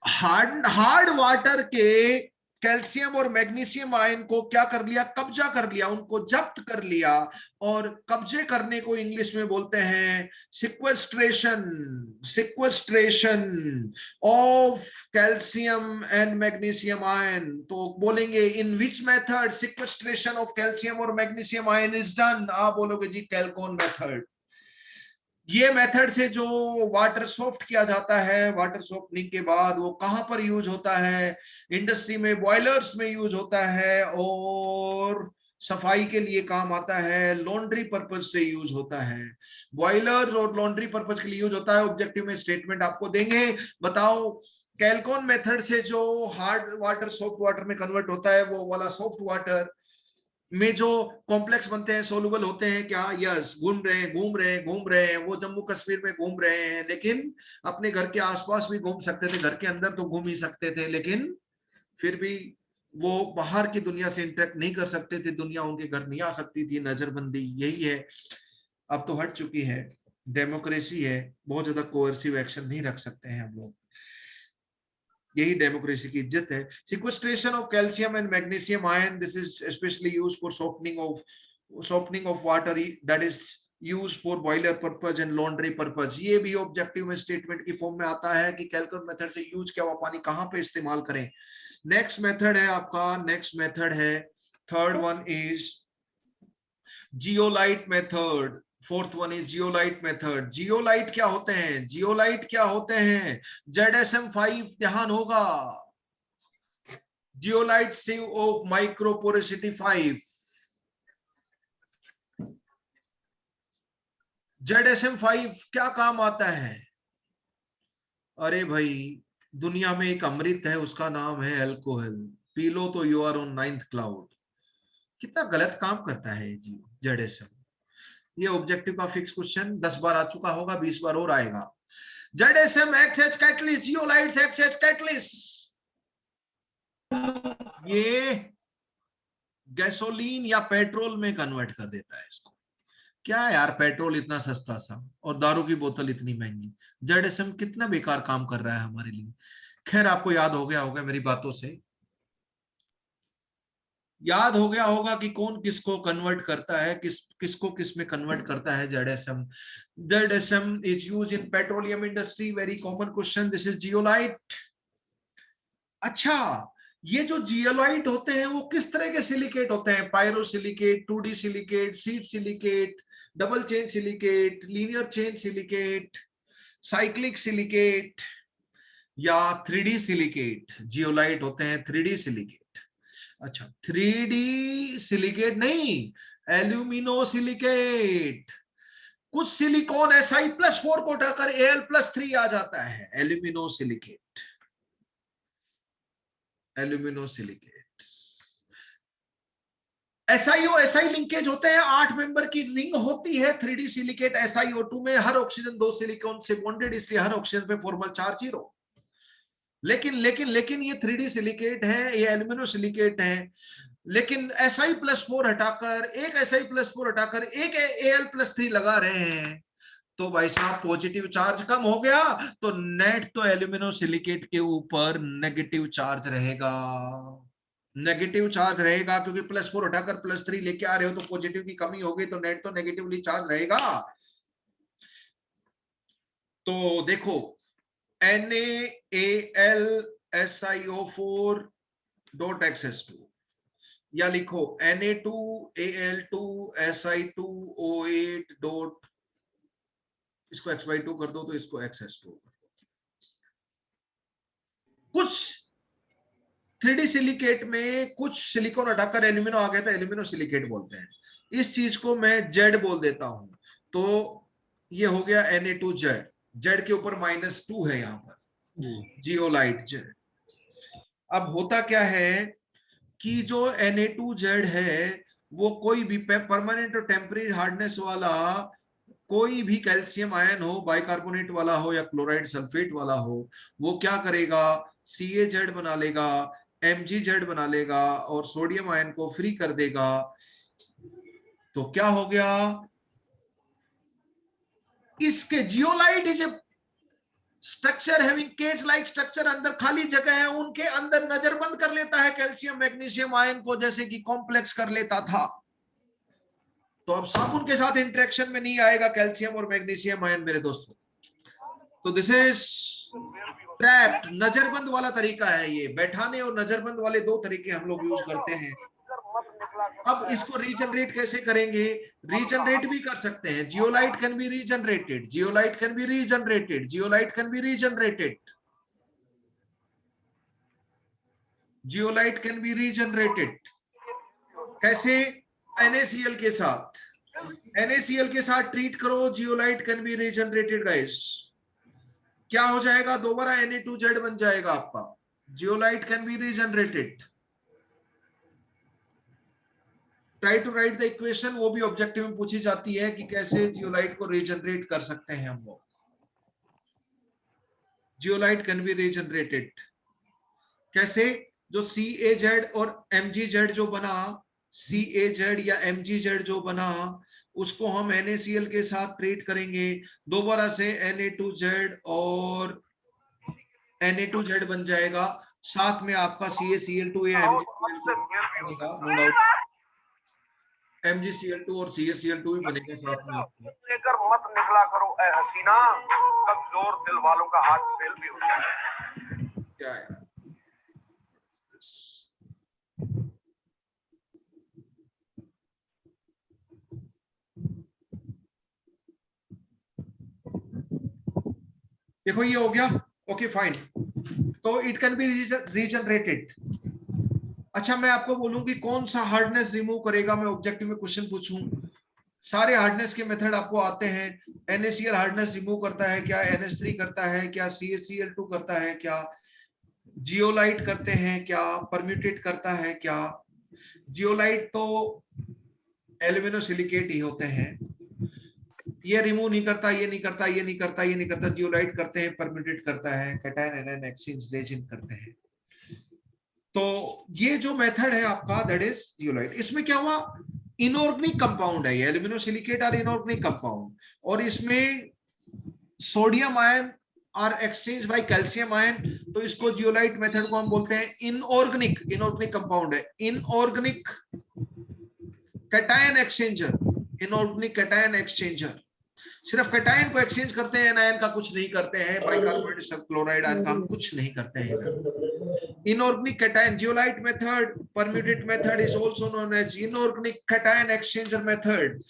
[SPEAKER 1] हार्ड हार्ड वाटर के कैल्शियम और मैग्नीशियम आयन को क्या कर लिया, कब्जा कर लिया, उनको जब्त कर लिया। और कब्जे करने को इंग्लिश में बोलते हैं sequestration, sequestration of calcium and magnesium ion. तो बोलेंगे in which method sequestration of calcium और मैग्नीशियम आयन इज डन, आप बोलोगे जी कैल्कोन मेथड। ये मेथड से जो वाटर सॉफ्ट किया जाता है, वाटर सॉफ्टनिंग के बाद वो कहां पर यूज होता है, इंडस्ट्री में बॉयलर्स में यूज होता है, और सफाई के लिए काम आता है, लॉन्ड्री पर्पज से यूज होता है। बॉयलर्स और लॉन्ड्री पर्पज के लिए यूज होता है। ऑब्जेक्टिव में स्टेटमेंट आपको देंगे, बताओ कैल्कोन मेथड से जो हार्ड वाटर सॉफ्ट वाटर में कन्वर्ट होता है, वो वाला सॉफ्ट वाटर में जो कॉम्प्लेक्स बनते हैं सोलुबल होते हैं क्या, यस, घूम रहे हैं घूम रहे हैं घूम रहे हैं, वो जम्मू कश्मीर में घूम रहे हैं, लेकिन अपने घर के आसपास भी घूम सकते थे, घर के अंदर तो घूम ही सकते थे, लेकिन फिर भी वो बाहर की दुनिया से इंटरेक्ट नहीं कर सकते थे, दुनिया उनके घर नहीं आ सकती थी, नजरबंदी यही है। अब तो हट चुकी है, डेमोक्रेसी है, बहुत ज्यादा कोएर्सिव एक्शन नहीं रख सकते हैं हम लोग, यही डेमोक्रेसी की इज्जत है। Sequestration of calcium and magnesium ion, this is specially used for softening of water, that is used for boiler purpose and laundry purpose। ये भी ऑब्जेक्टिव में स्टेटमेंट की फॉर्म में आता है कि कैल्कुलस मेथड से यूज किया हुआ पानी कहां पे इस्तेमाल करें। नेक्स्ट मेथड है आपका, नेक्स्ट मेथड है, third one is zeolite method. Fourth one is zeolite method. Zeolite क्या होते हैं, जियोलाइट क्या होते हैं, ZSM5 ध्यान होगा, जियोलाइट सिव ऑफ माइक्रोपोरेसिटी 5। ZSM5 क्या काम आता है, अरे भाई दुनिया में एक अमृत है, उसका नाम है अल्कोहल, पी लो तो you are on 9th cloud. कितना गलत काम करता है जी ZSM। ये ऑब्जेक्टिव का फिक्स क्वेश्चन 10 बार आ चुका होगा, 20 बार और आएगा। ZSM act as catalyst, zeolites act as catalyst. ये गैसोलीन या पेट्रोल में कन्वर्ट कर देता है इसको। क्या है यार, पेट्रोल इतना सस्ता सा और दारू की बोतल इतनी महंगी, ZSM कितना बेकार काम कर रहा है हमारे लिए। खैर आपको याद हो गया होगा मेरी बातों से, याद हो गया होगा कि कौन किसको कन्वर्ट करता है, किसको किस में कन्वर्ट करता है ZSM। ZSM is use in petroleum industry, very common question, this is zeolite. अच्छा, ये जो जियोलाइट होते हैं वो किस तरह के सिलिकेट होते हैं, pyrosilicate, 2D silicate, seed silicate, double chain silicate, linear chain silicate, cyclic silicate, या 3D सिलिकेट। जियोलाइट होते हैं 3D सिलिकेट। अच्छा, 3D सिलिकेट नहीं, एल्यूमिनो सिलिकेट। कुछ सिलिकॉन Si+4 को उठाकर Al+3 आ जाता है, alumino silicate, alumino silicate. SiO SI linkage होते हैं, 8 मेंबर की रिंग होती है 3D सिलिकेट SiO2 में, हर ऑक्सीजन 2 सिलिकॉन से बॉन्डेड, इसलिए हर ऑक्सीजन पे फॉर्मल चार्ज 0। लेकिन ये 3D सिलिकेट है, ये एल्यूमिनो सिलिकेट है, लेकिन Si+4 हटाकर, एक Si+4 हटाकर एक Al+3 लगा रहे हैं, तो भाई साहब पॉजिटिव चार्ज कम हो गया, तो नेट तो एल्यूमिनो सिलिकेट के ऊपर नेगेटिव चार्ज रहेगा, नेगेटिव चार्ज रहेगा, क्योंकि +4 हटाकर +3 लेके आ रहे हो, तो पॉजिटिव की कमी होगी, तो नेट तो नेगेटिवली चार्ज रहेगा। तो देखो NaAlSiO4.XS2, या लिखो Na2Al2Si2O8 इसको x/2 कर दो, तो इसको XS2 कर दो। कुछ 3D सिलिकेट में कुछ सिलिकॉन हटाकर एल्यूमिनो आ गया था, एल्यूमिनो सिलिकेट बोलते हैं। इस चीज को मैं जेड बोल देता हूं, तो ये हो गया Na2Z, जेड के ऊपर -2 है यहाँ पर, जियोलाइट जेड। अब होता क्या है कि जो Na2Z है वो कोई भी परमानेंट और टेम्परेरी हार्डनेस वाला कोई भी कैल्शियम आयन हो, बाइकार्बोनेट वाला हो या क्लोराइड सल्फेट वाला हो, वो क्या करेगा, CaZ बना लेगा, MgZ बना लेगा और सोडियम आयन को फ्री कर देगा। तो क्या हो गया, इसके zeolite is structure having cage like structure, अंदर खाली जगह है, उनके अंदर नजरबंद कर लेता है कैल्शियम मैग्नीशियम आयन को, जैसे कि कॉम्प्लेक्स कर लेता था। तो अब साबुन के साथ इंटरेक्शन में नहीं आएगा कैल्शियम और मैग्नीशियम आयन मेरे दोस्तों। तो दिस इज ट्रैप्ड, नजरबंद वाला तरीका है ये, बैठाने और नजरबंद वाले दो तरीके हम लोग यूज करते हैं। अब इसको रीजनरेट कैसे करेंगे, रीजनरेट भी कर सकते हैं, zeolite can be regenerated, zeolite can be regenerated, zeolite can be regenerated, zeolite can be regenerated. कैसे, NaCl के साथ, NaCl के साथ ट्रीट करो, zeolite can be regenerated guys. क्या हो जाएगा, दोबारा Na2Z बन जाएगा आपका, zeolite can be regenerated. Try to write the equation, वो भी ऑब्जेक्टिव में पूछी जाती है कि कैसे जियोलाइट को रीजनरेट कर सकते हैं हम लोग। जियोलाइट कैन बी रीजनरेटेड कैसे, जो CaZ और MgZ जो बना, CaZ या MgZ जो बना, उसको हम NaCl के साथ ट्रीट करेंगे, दोबारा से Na2Z और Na2Z बन जाएगा, साथ में आपका CaCl2 या MgCl2 नो डाउट, MgCl2 और CaCl2 भी बनेगा साथ में आपको।
[SPEAKER 2] लेकर मत निकला करो ए हसीना, कमजोर दिल वालों का हाथ फेल भी हो जाए।
[SPEAKER 1] क्या यार, देखो ये हो गया, ओके फाइन। तो इट कैन बी रीजनरेटेड। अच्छा मैं आपको बोलूं कि कौन सा हार्डनेस रिमूव करेगा, मैं ऑब्जेक्टिव में क्वेश्चन पूछूं, सारे हार्डनेस के मेथड आपको आते हैं। NaCl हार्डनेस रिमूव करता है क्या, NH3 करता है क्या, CaCl2 करता है क्या, जियोलाइट करते हैं क्या, परम्यूटेट करता है क्या। जियोलाइट तो एल्यूमिनो सिलिकेट ही होते हैं, ये रिमूव नहीं करता, ये नहीं करता, ये नहीं करता, ये नहीं करता, जियोलाइट करते हैं, परम्यूटेट करता है, कैटायन एनायन एक्सचेंज रेजिन करते हैं। तो ये जो मेथड है आपका दैट इज जियोलाइट। इसमें क्या हुआ, इनऑर्गेनिक कंपाउंड है ये, एल्यूमिनो सिलिकेट और इनऑर्गेनिक कंपाउंड, और इसमें sodium ion are exchange by calcium ion, तो इसको जियोलाइट मेथड को हम बोलते हैं इनऑर्गेनिक, इनऑर्गेनिक कंपाउंड है, inorganic cation exchanger, inorganic cation exchanger, सिर्फ कैटायन को एक्सचेंज करते हैं, एनायन का कुछ नहीं करते हैं, बाइकार्बोनेट क्लोराइड आयन का हम कुछ नहीं करते हैं इधर। Inorganic cation, zeolite method, permutit method is also known as inorganic cation exchanger method.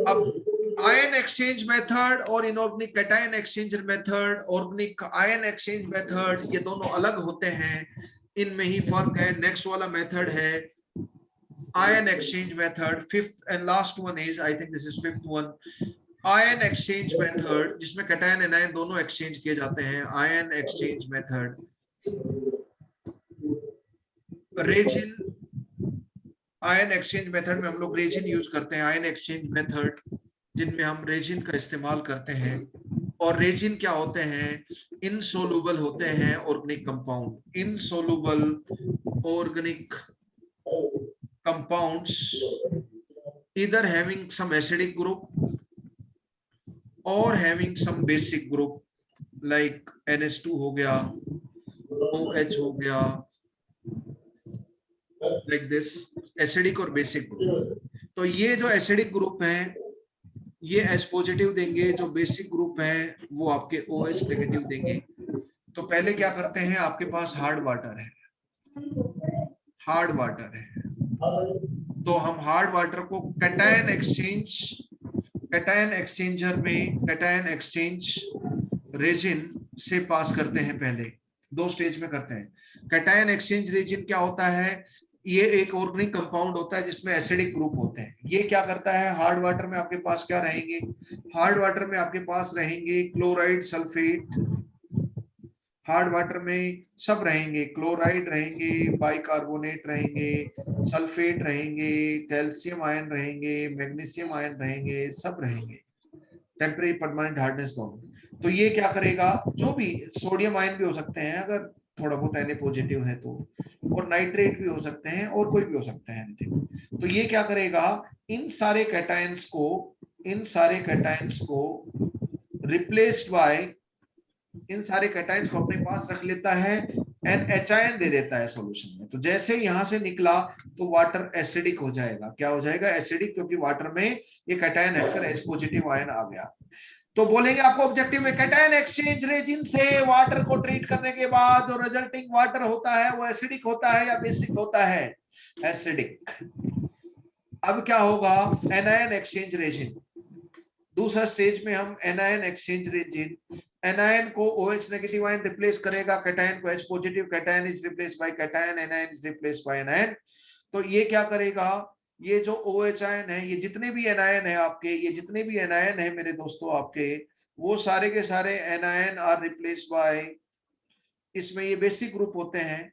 [SPEAKER 1] अब आयन एक्सचेंज मेथड और inorganic cation exchanger method, organic ion exchange method, ये दोनों अलग होते हैं, इनमें ही फर्क है। नेक्स्ट वाला मेथड है ion exchange method, fifth and last one is, I think this is fifth one, ion exchange method, जिसमें कैटायन एनायन दोनों एक्सचेंज किए जाते हैं, ion exchange method. Resin, ion exchange method में हम लोग रेजिन यूज करते हैं, आयन एक्सचेंज मेथड जिनमें हम रेजिन का इस्तेमाल करते हैं। और रेजिन क्या होते हैं, इनसोलुबल होते हैं organic compound, insoluble organic compounds either having some acidic group or having some basic group like NH2 हो गया, OH हो गया, like this, acidic और basic group। तो ये जो acidic group है ये H पॉजिटिव देंगे, जो बेसिक ग्रुप है वो आपके OH नेगेटिव देंगे। तो पहले क्या करते हैं, आपके पास हार्ड वाटर है, हार्ड वाटर है, तो हम हार्ड वाटर को कैटायन एक्सचेंज, कैटायन एक्सचेंजर में, कैटायन एक्सचेंज रेजिन से पास करते हैं, पहले दो स्टेज में करते हैं। कैटायन एक्सचेंज रीजन क्या होता है? ये एक ऑर्गेनिक कंपाउंड होता है जिसमें एसिडिक ग्रुप होते हैं। ये क्या करता है, हार्ड वाटर में आपके पास क्या रहेंगे, हार्ड वाटर में आपके पास रहेंगे क्लोराइड, सल्फेट, हार्ड वाटर में सब रहेंगे, क्लोराइड रहेंगे, बाइकार्बोनेट रहेंगे, सल्फेट रहेंगे, कैल्शियम आयन रहेंगे, मैग्नीशियम आयन रहेंगे, सब रहेंगे, टेम्परेरी परमानेंट हार्डनेस दोनों। तो ये क्या करेगा, जो भी सोडियम आयन भी हो सकते हैं अगर थोड़ा बहुत Na पॉजिटिव है तो, और नाइट्रेट भी हो सकते हैं और कोई भी हो सकते हैं एनीथिंग। तो ये क्या करेगा, इन सारे कैटायंस को रिप्लेस्ड बाय, इन सारे कैटायंस को अपने पास रख लेता है, NH दे देता है सॉल्यूशन में। तो जैसे यहां से निकला तो वाटर एसिडिक हो जाएगा। क्या हो जाएगा, एसिडिक, क्योंकि वाटर में ये कैटायन हटकर H पॉजिटिव आयन आ गया। तो बोलेंगे आपको ऑब्जेक्टिव में, कैटायन एक्सचेंज रेजिन से वाटर को ट्रीट करने के बाद जो रिजल्टिंग वाटर होता है वो एसिडिक होता है या बेसिक होता है, एसिडिक। अब क्या होगा, एनायन एक्सचेंज रेजिन, दूसरा स्टेज में हम एनायन एक्सचेंज रेजिन, एनायन को OH नेगेटिव आयन रिप्लेस करेगा कैटायन को H positive, cation is replaced by cation, anion is replaced by anion. तो ये क्या करेगा, ये जो OH आयन है, ये जितने भी एनायन है आपके, ये जितने भी एनायन है मेरे दोस्तों आपके, वो सारे के सारे एनायन आर रिप्लेस्ड बाय, इसमें ये बेसिक ग्रुप होते हैं,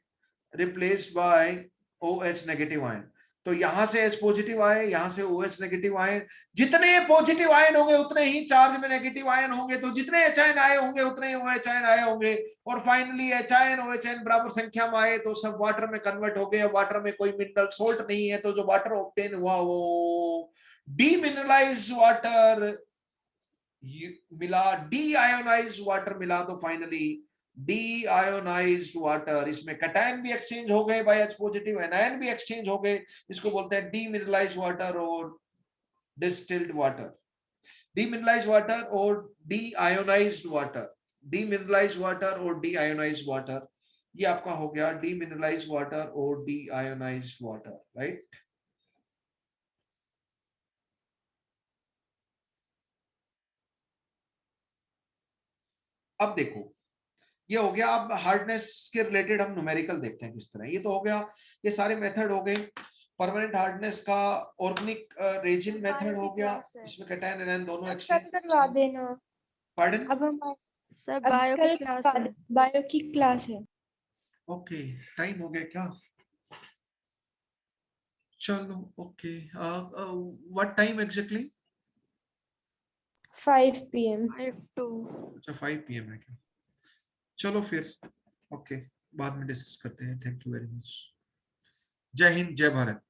[SPEAKER 1] replaced by OH negative ion. तो यहां से H पॉजिटिव आए, यहां से OH नेगेटिव आए, जितने पॉजिटिव आयन होंगे उतने ही चार्ज में नेगेटिव आयन होंगे, तो जितने H आयन आए होंगे उतने ही OH आयन आए होंगे, और finally H ion OH ion बराबर संख्या में आए तो सब वाटर में कन्वर्ट हो गए। वाटर में कोई मिनरल सोल्ट नहीं है, तो जो वाटर ऑब्टेन हुआ वो डीमिनरलाइज्ड वाटर मिला, डी आयोनाइज्ड वाटर मिला। तो फाइनली डी आयोनाइज्ड वाटर, इसमें कैटायन भी एक्सचेंज हो गए बाय H पॉजिटिव, एनायन भी एक्सचेंज हो गए, इसको बोलते हैं डीमिनरलाइज्ड वाटर और डिस्टिल्ड वाटर। डीमिनरलाइज्ड वाटर और D ionised water, demineralised water और डी आयोनाइज्ड वाटर, ये आपका हो गया डीमिनरलाइज्ड वाटर और डी आयोनाइज्ड वाटर, राइट। अब देखो, ये हो गया। अब हार्डनेस के रिलेटेड हम न्यूमेरिकल देखते हैं किस तरह। ये तो हो गया, ये सारे मेथड हो गए। परमानेंट हार्डनेस का ऑर्गेनिक रेजिन मेथड हो गया, इसमें कैटायन एनायन दोनों एक्सचेंज
[SPEAKER 3] करवा देना।
[SPEAKER 1] पार्डन।
[SPEAKER 3] अब हम
[SPEAKER 4] सर
[SPEAKER 3] अब
[SPEAKER 4] बायो की
[SPEAKER 3] कल
[SPEAKER 4] क्लास है।
[SPEAKER 3] बायो की क्लास है।
[SPEAKER 1] ओके, टाइम हो गया क्या? चलो okay, what time exactly?
[SPEAKER 3] 5 PM।
[SPEAKER 4] 5 to
[SPEAKER 1] अच्छा 5 PM है क्या? चलो फिर ओके, बाद में डिस्कस करते हैं। Thank you very much. जय हिंद, जय भारत।